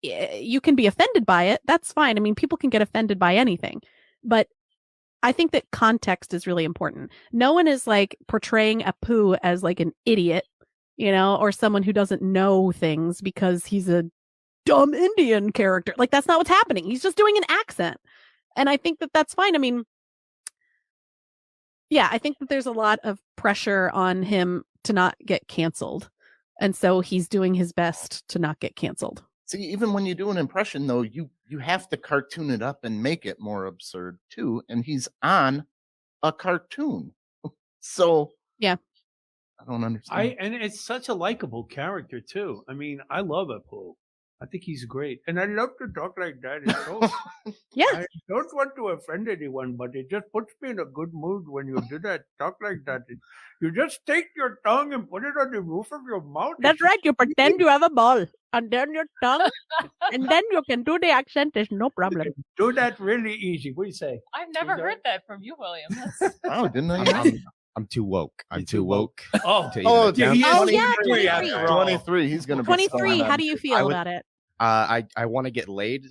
You can be offended by it. That's fine. I mean, people can get offended by anything, but I think that context is really important. No one is like portraying Apu as like an idiot, or someone who doesn't know things because he's a dumb Indian character. Like, that's not what's happening. He's just doing an accent. And I think that that's fine. I mean, yeah, I think that there's a lot of pressure on him to not get canceled. And so he's doing his best to not get canceled. See, even when you do an impression, though, you have to cartoon it up and make it more absurd, too. And he's on a cartoon. So, yeah, I don't understand. And it's such a likable character, too. I mean, I love Apu. I think he's great. And I love to talk like that. It's so, yeah. I don't want to offend anyone, but it just puts me in a good mood when you do that. Talk like that. You just take your tongue and put it on the roof of your mouth. That's right. You pretend you have a ball and then your tongue, and then you can do the accent. There's no problem. You can do that really easy. What do you say? I've never heard that from you, William. Oh, didn't I? I'm too woke. I'm too woke. Oh, yeah, he is 23 after all. 23. He's going to be 23. How do you feel about it? I want to get laid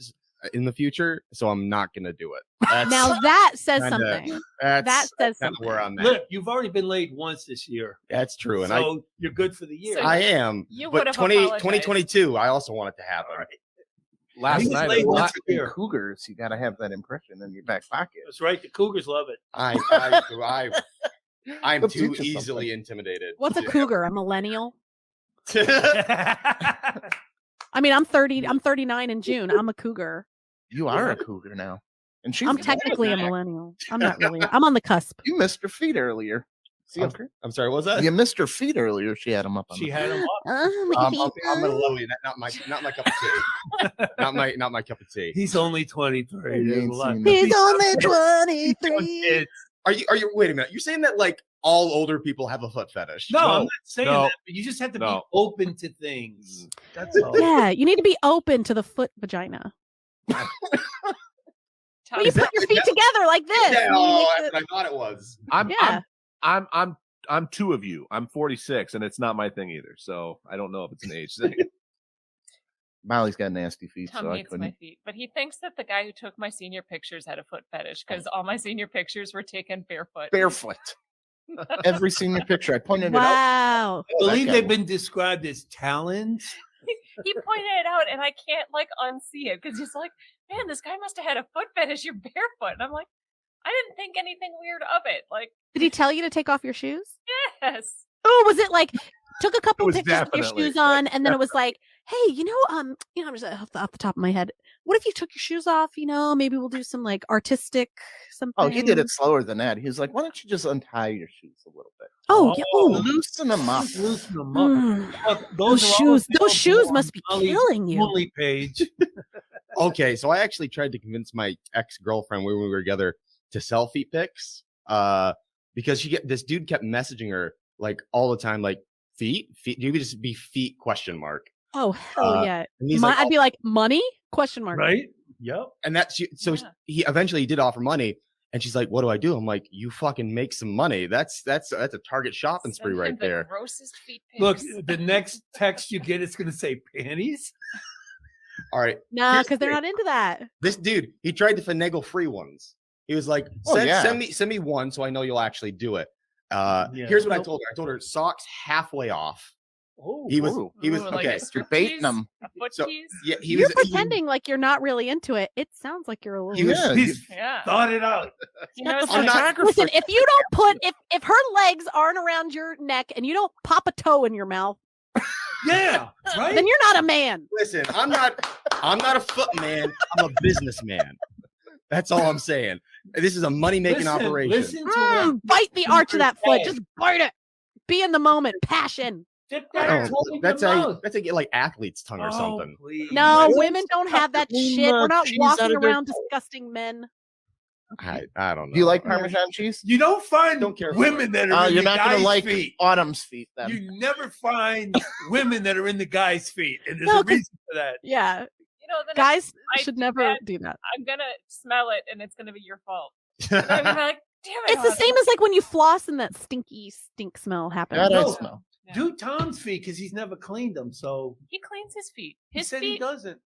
in the future, so I'm not going to do it. Now that says Kinda- something. That's That says kind of where something. I'm at. Look, you've already been laid once this year, That's true, and so you're good for the year. So I am. You But would've 2022, I also want it to happen. Last He's night, late a lot- once a year. Cougars, you got to have that impression in your back pocket. That's right. The Cougars love it. I'm They'll too teach you easily intimidated. What's a Yeah. cougar? A millennial? That's I mean, I'm 30. I'm 39 in June. I'm a cougar. You are a cougar now. And she's I'm technically a millennial. I'm not really. I'm on the cusp. You missed her feet earlier. See, I'm sorry, what was that? you missed her feet earlier. She had them up on She the had them up. Oh, I'm gonna lower you. Not my cup of tea. not my cup of tea. He's only 23. You There's a ain't lot. seen that. He's only He's 23. kids. Are you? Wait a minute. You're saying that like all older people have a foot fetish? No, I'm No, not saying no, that, but you just have to be no. open to things. That's all. Yeah, you need to be open to the foot vagina. Tell Well, you me- put your feet together like this. Yeah, and you oh, make that's what I thought it was. Yeah. I'm two of you. I'm 46, and it's not my thing either. So I don't know if it's an age thing. Molly's got nasty feet, Tom so I hates my couldn't. feet, but he thinks that the guy who took my senior pictures had a foot fetish because all my senior pictures were taken barefoot. Barefoot. Every senior picture, I pointed it out. wow. I believe that they've guy- been described as talons. He pointed it out, and I can't like unsee it because he's like, "Man, this guy must have had a foot fetish. You're barefoot." And I'm like, I didn't think anything weird of it. Like, Did he tell you to take off your shoes? yes, Oh, was it like took a couple was pictures with your definitely- shoes on, and then it was like, hey, I'm just off the top of my head. What if you took your shoes off? Maybe we'll do some like artistic something. Oh, he did it slower than that. He was like, "Why don't you just untie your shoes a little bit? Oh, yeah. Oh. Loosen them up." Loosen them up. Mm. Look, Those are all shoes available on must be Molly's killing you. Only page. Okay, so I actually tried to convince my ex-girlfriend when we were together to sell feet pics, because this dude kept messaging her like all the time, like feet. You could just be feet ? Oh hell yeah! And he's like, I'd be like, money? Question mark. Right? Yep. and that's so Yeah. he eventually did offer money, and she's like, "What do I do?" I'm like, "You fucking make some money. That's a Target shopping spree Send him right the there." Grossest feet pics. Look, the next text you get is going to say panties. All right, Nah, Here's because they're the- not into that. this dude, he tried to finagle free ones. He was like, Oh, yeah. send me one so I know you'll actually do it. Yeah. Here's what I told her. I told her socks halfway off. Oh, He was Ooh. he was Ooh, like okay. a You're baiting striptease? them. A foot So- tease? Yeah, he You're was pretending like you're not really into it. It sounds like you're a little. He was- Yeah, he's Yeah. thought it out. He knows I'm how not- Listen, if you don't put if her legs aren't around your neck and you don't pop a toe in your mouth, Yeah, right? then you're not a man. Listen, I'm not a foot man. I'm a businessman. That's all I'm saying. This is a money making operation. Listen to what Bite the arch of that foot. Hey. Just bite it. Be in the moment. Passion. Dip Oh, that toe in that's your how mouth. that's how you get like athlete's tongue or Oh, something. please. No, Let's women don't have that clean shit. the We're not cheese out walking of their around toe. disgusting men. I don't know. Do you like Parmesan cheese? You don't find Don't care for women that are in You're the not going guy's to like feet. Autumn's feet then. You never find women that are in the guy's feet, and there's No, a 'cause- reason for that. Yeah. the Guys I should do never that, do that. I'm gonna smell it, and it's gonna be your fault. And I'm gonna be like, damn it! It's the Autumn." same as like when you floss and that stinky stink smell happens. That I No. smell. Yeah. Do Tom's feet because he's never cleaned them, so He cleans his feet. he His said he feet. doesn't.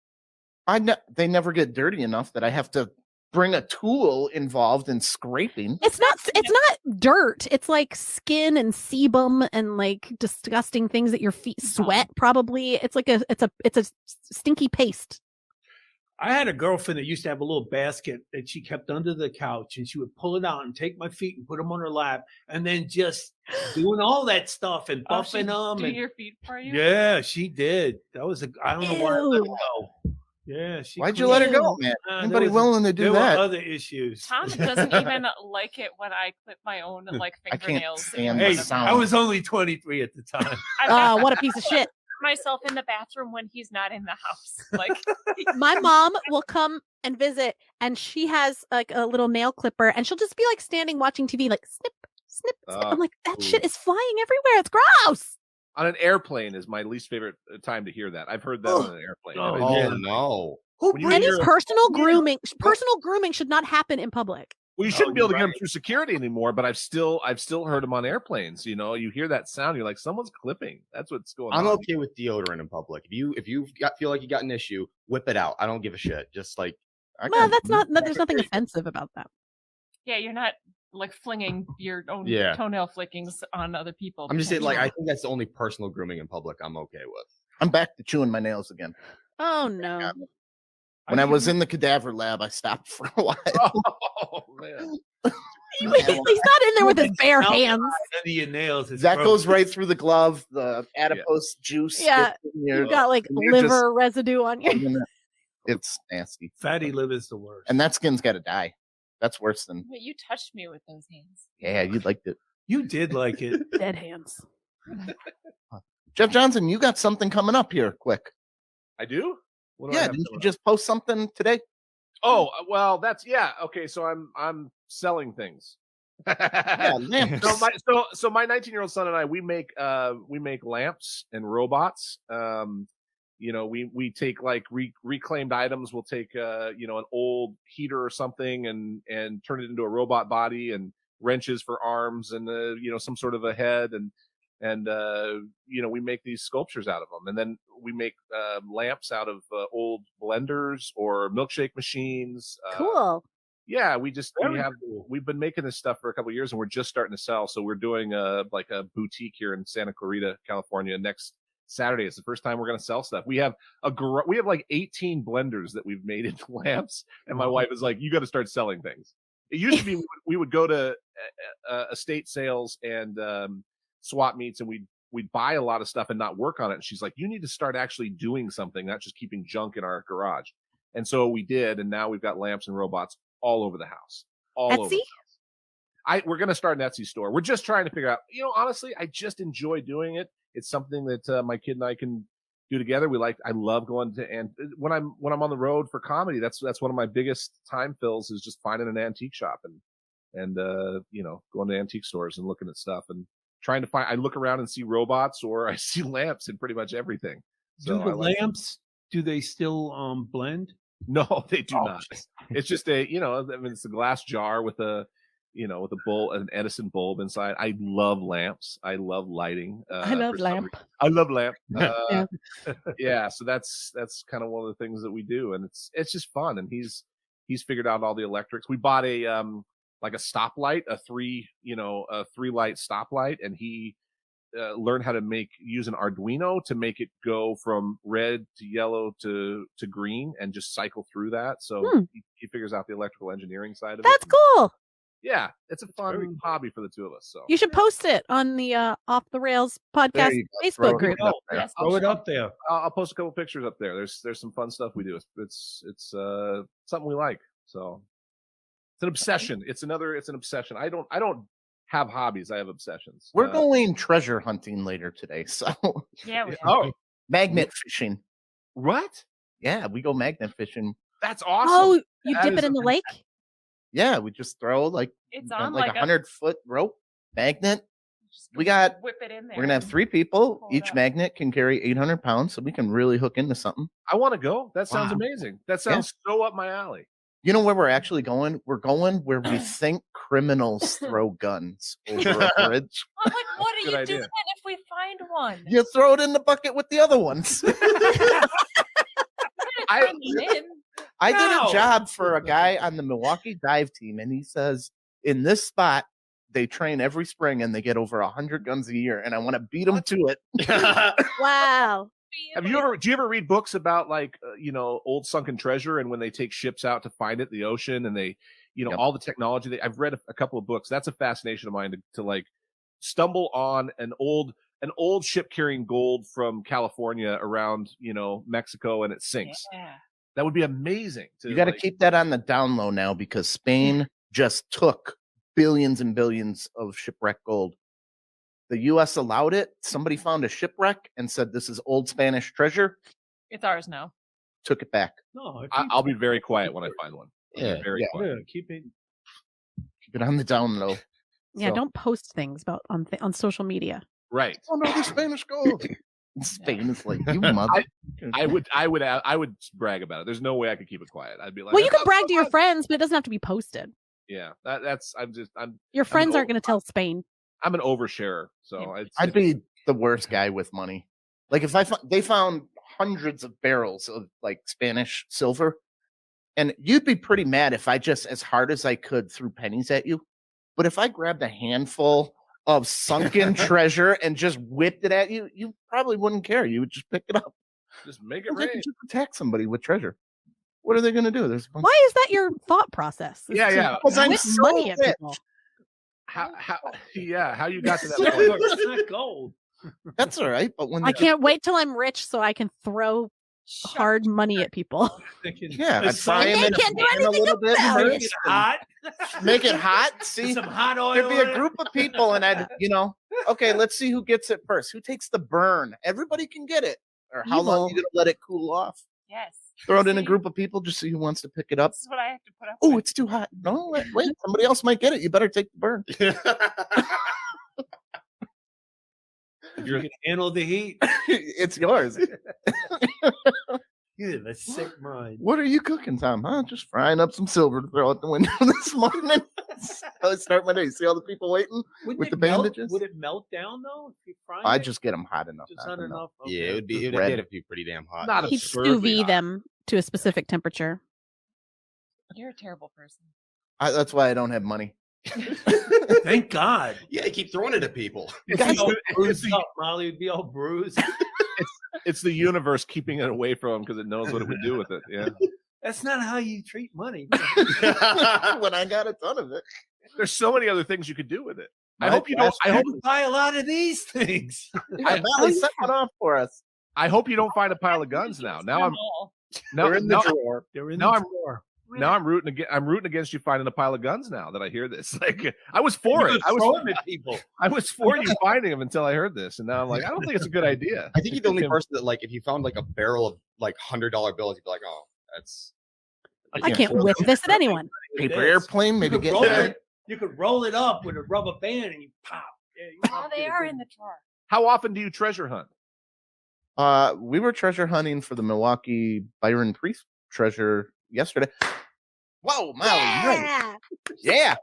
They never get dirty enough that I have to bring a tool involved in scraping. It's not dirt. It's like skin and sebum and like disgusting things that your feet sweat probably. It's like it's a stinky paste. I had a girlfriend that used to have a little basket that she kept under the couch, and she would pull it out and take my feet and put them on her lap, and then just doing all that stuff and Oh, she buffing them. do And your feet for you. yeah, she did. That was I don't know why I let her Ew. go. Yeah, she. Why'd you let her go, Ew. man? There Anybody was- willing to do there that? were other issues. Tom doesn't even like it when I clip my own like I can't fingernails. stand Hey, the sound. I was only 23 at the time. I've got What a piece of shit. myself in the bathroom when he's not in the house. Like, My mom will come and visit, and she has like a little nail clipper, and she'll just be like standing watching TV, like snip, snip, snip. I'm like, that shit is flying everywhere. It's gross. On an airplane is my least favorite time to hear that. I've heard that on an airplane. Oh, Have I- yeah. Oh no. Who When you brings Any hear- personal Yeah. grooming should not happen in public. Well, you Oh, shouldn't be able to you're get them right. through security anymore, but I've still heard them on airplanes. You know, you hear that sound, you're like, someone's clipping. That's what's going I'm on. okay with deodorant in public. If you feel like you got an issue, whip it out. I don't give a shit. Just like Well, that's not. There's nothing offensive about that. Yeah, you're not like flinging your own Yeah. toenail flickings on other people. I'm just saying, like, I potentially. think that's the only personal grooming in public I'm okay with. I'm back to chewing my nails again. Oh no. When I was in the cadaver lab, I stopped for a while. Oh man. He's not in there with his bare hands. Under your nails. It's That gross. goes right through the glove. The adipose juice. Yeah, gets in your- You got like and you're just- liver residue on your. It's nasty. Fatty liver's the worst. And that skin's got to die. That's worse than. But you touched me with those hands. Yeah, you liked it. You did like it. Dead hands. Jeff Johnson, you got something coming up here quick. I do. What do I Yeah, have didn't you coming up? just post something today? Oh well, that's okay. So I'm selling things. Yeah, lamps. So my 19-year-old son and I we make lamps and robots. We take like reclaimed items. We'll take an old heater or something and turn it into a robot body and wrenches for arms and some sort of a head and we make these sculptures out of them, and then we make lamps out of old blenders or milkshake machines. Cool. Yeah, Very cool. we've been making this stuff for a couple of years, and we're just starting to sell. So we're doing a boutique here in Santa Clarita, California, next Saturday. It's the first time we're going to sell stuff. We have like 18 blenders that we've made into lamps, and my wife is like, "You got to start selling things." It used to be we would go to estate sales and swap meets, and we'd buy a lot of stuff and not work on it. And she's like, "You need to start actually doing something, not just keeping junk in our garage." And so we did, and now we've got lamps and robots all over the house. All over. Etsy? We're going to start an Etsy store. We're just trying to figure out, honestly, I just enjoy doing it. It's something that my kid and I can do together. I love going to, and when I'm on the road for comedy, that's one of my biggest time fills is just finding an antique shop and going to antique stores and looking at stuff and trying to find, I look around and see robots or I see lamps in pretty much everything. So Do the lamps, do they still blend? No, they do Oh. not. It's just it's a glass jar with a bulb, an Edison bulb inside. I love lamps. I love lighting. I love for some lamp. reason. I love lamp. Yeah. Yeah. So that's kind of one of the things that we do, and it's just fun. And he's figured out all the electrics. We bought a stoplight, a three light stoplight, and he learned how to use an Arduino to make it go from red to yellow to green and just cycle through that. So he figures out the electrical engineering side of That's it. cool. Yeah, it's a very fun cool. hobby for the two of us. So You should post it on the Off the Rails podcast you go. Throw Facebook it group. up there. Yes, Throw it up there. I'll post a couple pictures up there. There's some fun stuff we do. It's something we like. So it's an obsession. It's an obsession. I don't have hobbies. I have obsessions. We're going treasure hunting later today. So Yeah, we Oh, magnet fishing. what? Yeah, we go magnet fishing. That's awesome. Oh, you That dip is it in the lake? Yeah, we just throw it's on like like 100-foot rope magnet. just We got- whip it in there. We're gonna have and 3 people. pull it Each up. magnet can carry 800 pounds, so we can really hook into something. I want to go. That sounds Wow. amazing. That sounds so up my alley. You know where we're actually going? We're going where we think criminals throw guns over a bridge. I'm like, what are Good you idea. doing if we find one? You throw it in the bucket with the other ones. I- Bring it in. I did No. a job for a guy on the Milwaukee dive team, and he says in this spot they train every spring and they get over 100 guns a year, and I want to beat them to it. Wow. do you ever read books about old sunken treasure and when they take ships out to find it in the ocean and they, Yep. all the technology I've read a couple of books. That's a fascination of mine to like stumble on an old ship carrying gold from California around, Mexico and it sinks. Yeah. That would be amazing. You got to keep that on the down low now because Spain just took billions and billions of shipwrecked gold. The U.S. allowed it. Somebody found a shipwreck and said, "This is old Spanish treasure." It's ours now. Took it back. No, I'll be very quiet when I find one. I'll be Yeah, very yeah. quiet. keep it. Keep it on the down low. Yeah, So- don't post things about on social media. Right. Oh no, the Spanish gold. Spain is like you mother. I would brag about it. There's no way I could keep it quiet. I'd be like, Well, you "That's can brag so to your fun." friends, but it doesn't have to be posted. Yeah, I'm Your friends aren't old- going to tell Spain. I'm an oversharer, so Yeah. I'd be the worst guy with money. Like if they found hundreds of barrels of like Spanish silver, And you'd be pretty mad if I just, as hard as I could, threw pennies at you. But if I grabbed a handful of sunken treasure and just whipped it at you, you probably wouldn't care. You would just pick it up. Just make it They rain. could just attack somebody with treasure. What are they going to do? There's a bunch Why is that your thought process? Is Yeah, to yeah. Because I'm whip so money at rich. people. How you got to that Silver, point? it's not gold. That's all right. But when I can't wait till I'm rich so I can throw hard money at people. yeah, I'd fry And him they in can't do a anything little bit about first it. It's and hot. make it hot. See, Some hot oil. there'd be in a it. group of people, and I'd, okay, let's see who gets it first. Who takes the burn? Everybody can get it. Or how long are you Evil. gonna let it cool off? Yes. Throw it in a See? group of people, just see who wants to pick it up. This is what I have to put up Oh, with. it's too hot. No, wait, somebody else might get it. You better take the burn. You can handle the heat. It's yours. You have a sick mind. What are you cooking, Tom? Huh? Just frying up some silver to throw out the window this morning. I start my day. See all the people waiting Wouldn't with it the melt- bandages? Would it melt down though if you fry I it? just get them hot enough. Just not hot to melt. enough. Yeah, Okay. it would be. Just It'd red. have to be pretty damn hot. Not He'd absurdly sous vide hot. them to a specific temperature. You're a terrible person. That's why I don't have money. Thank God. Yeah, you keep throwing it at people. It's Guys, all it's bruised the- up. Molly would be all bruised. It's the universe keeping it away from him because it knows what it would do with it. Yeah. That's not how you treat money. when I got a ton of it. There's so many other things you could do with it. I My hope you don't. I hope. You buy a lot of these things. Molly set one off for us. I hope you don't find a pile of guns now. Now I'm. They're in the Now, drawer. They're in Now the I'm- drawer. now I'm rooting against. I'm rooting against you finding a pile of guns. Now that I hear this, like I was for You it. could throw them at people. I was for you finding them until I heard this, and now I'm like, I don't think it's a good idea. I think you're the only Tim- person that, like, if you found like a barrel of like $100 bills, you'd be like, oh, that's. I can't whip this at anyone. Paper It is. airplane, maybe You could get roll that. it. You could roll it up with a rubber band and you pop. Yeah, you Oh, pop they it. are in the drawer. How often do you treasure hunt? We were treasure hunting for the Milwaukee Byron Priest treasure yesterday. Whoa, Molly, nice. Yeah.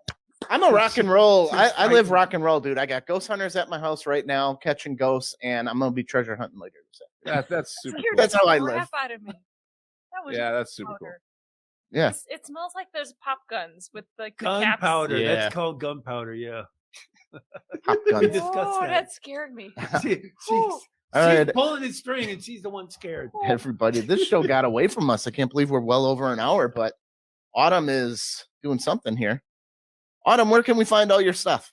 I'm a rock and roll. I live rock and roll, dude. I got ghost hunters at my house right now, catching ghosts, and I'm gonna be treasure hunting later. That's super Scared cool. That's how I the live. crap out of me. That was Yeah, that's super cool. powder. Yeah. It smells like those pop guns with like the caps. Gunpowder. Yeah. That's called gunpowder. Yeah. Pop We guns. discussed Oh, that. that scared me. She's All right. pulling the string and she's the one scared. Everybody, this show got away from us. I can't believe we're well over an hour, but Autumn is doing something here. Autumn, where can we find all your stuff?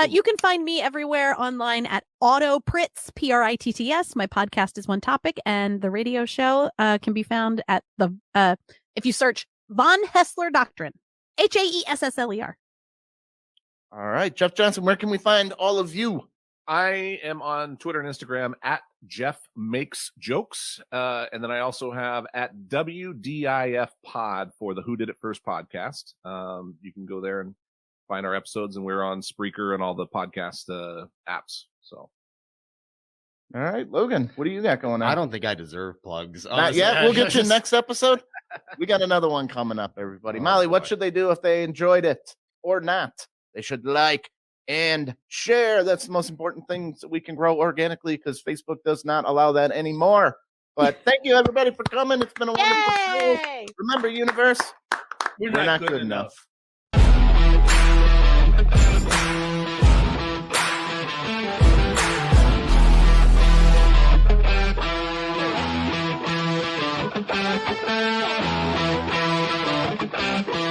You can find me everywhere online at Autopritz, Pritts. My podcast is One Topic, and the radio show can be found at the if you search Von Hesslar Doctrine, Haessler. All right, Jeff Johnson, where can we find all of you? I am on Twitter and Instagram at Jeff Makes Jokes. And then I also have at WDIF Pod for the Who Did It First podcast. You can go there and find our episodes, and we're on Spreaker and all the podcast apps. So All right, Logan, what do you got going on? I don't think I deserve plugs. Not honestly. yet. We'll get you Just- next episode. We got another one coming up, everybody. Oh, Molly, what boy. should they do if they enjoyed it or not? They should like and share. That's the most important thing so we can grow organically, because Facebook does not allow that anymore. But thank you, everybody, for coming. It's been a wonderful show. Yay! Remember, universe, We're we're not good enough. Thank you.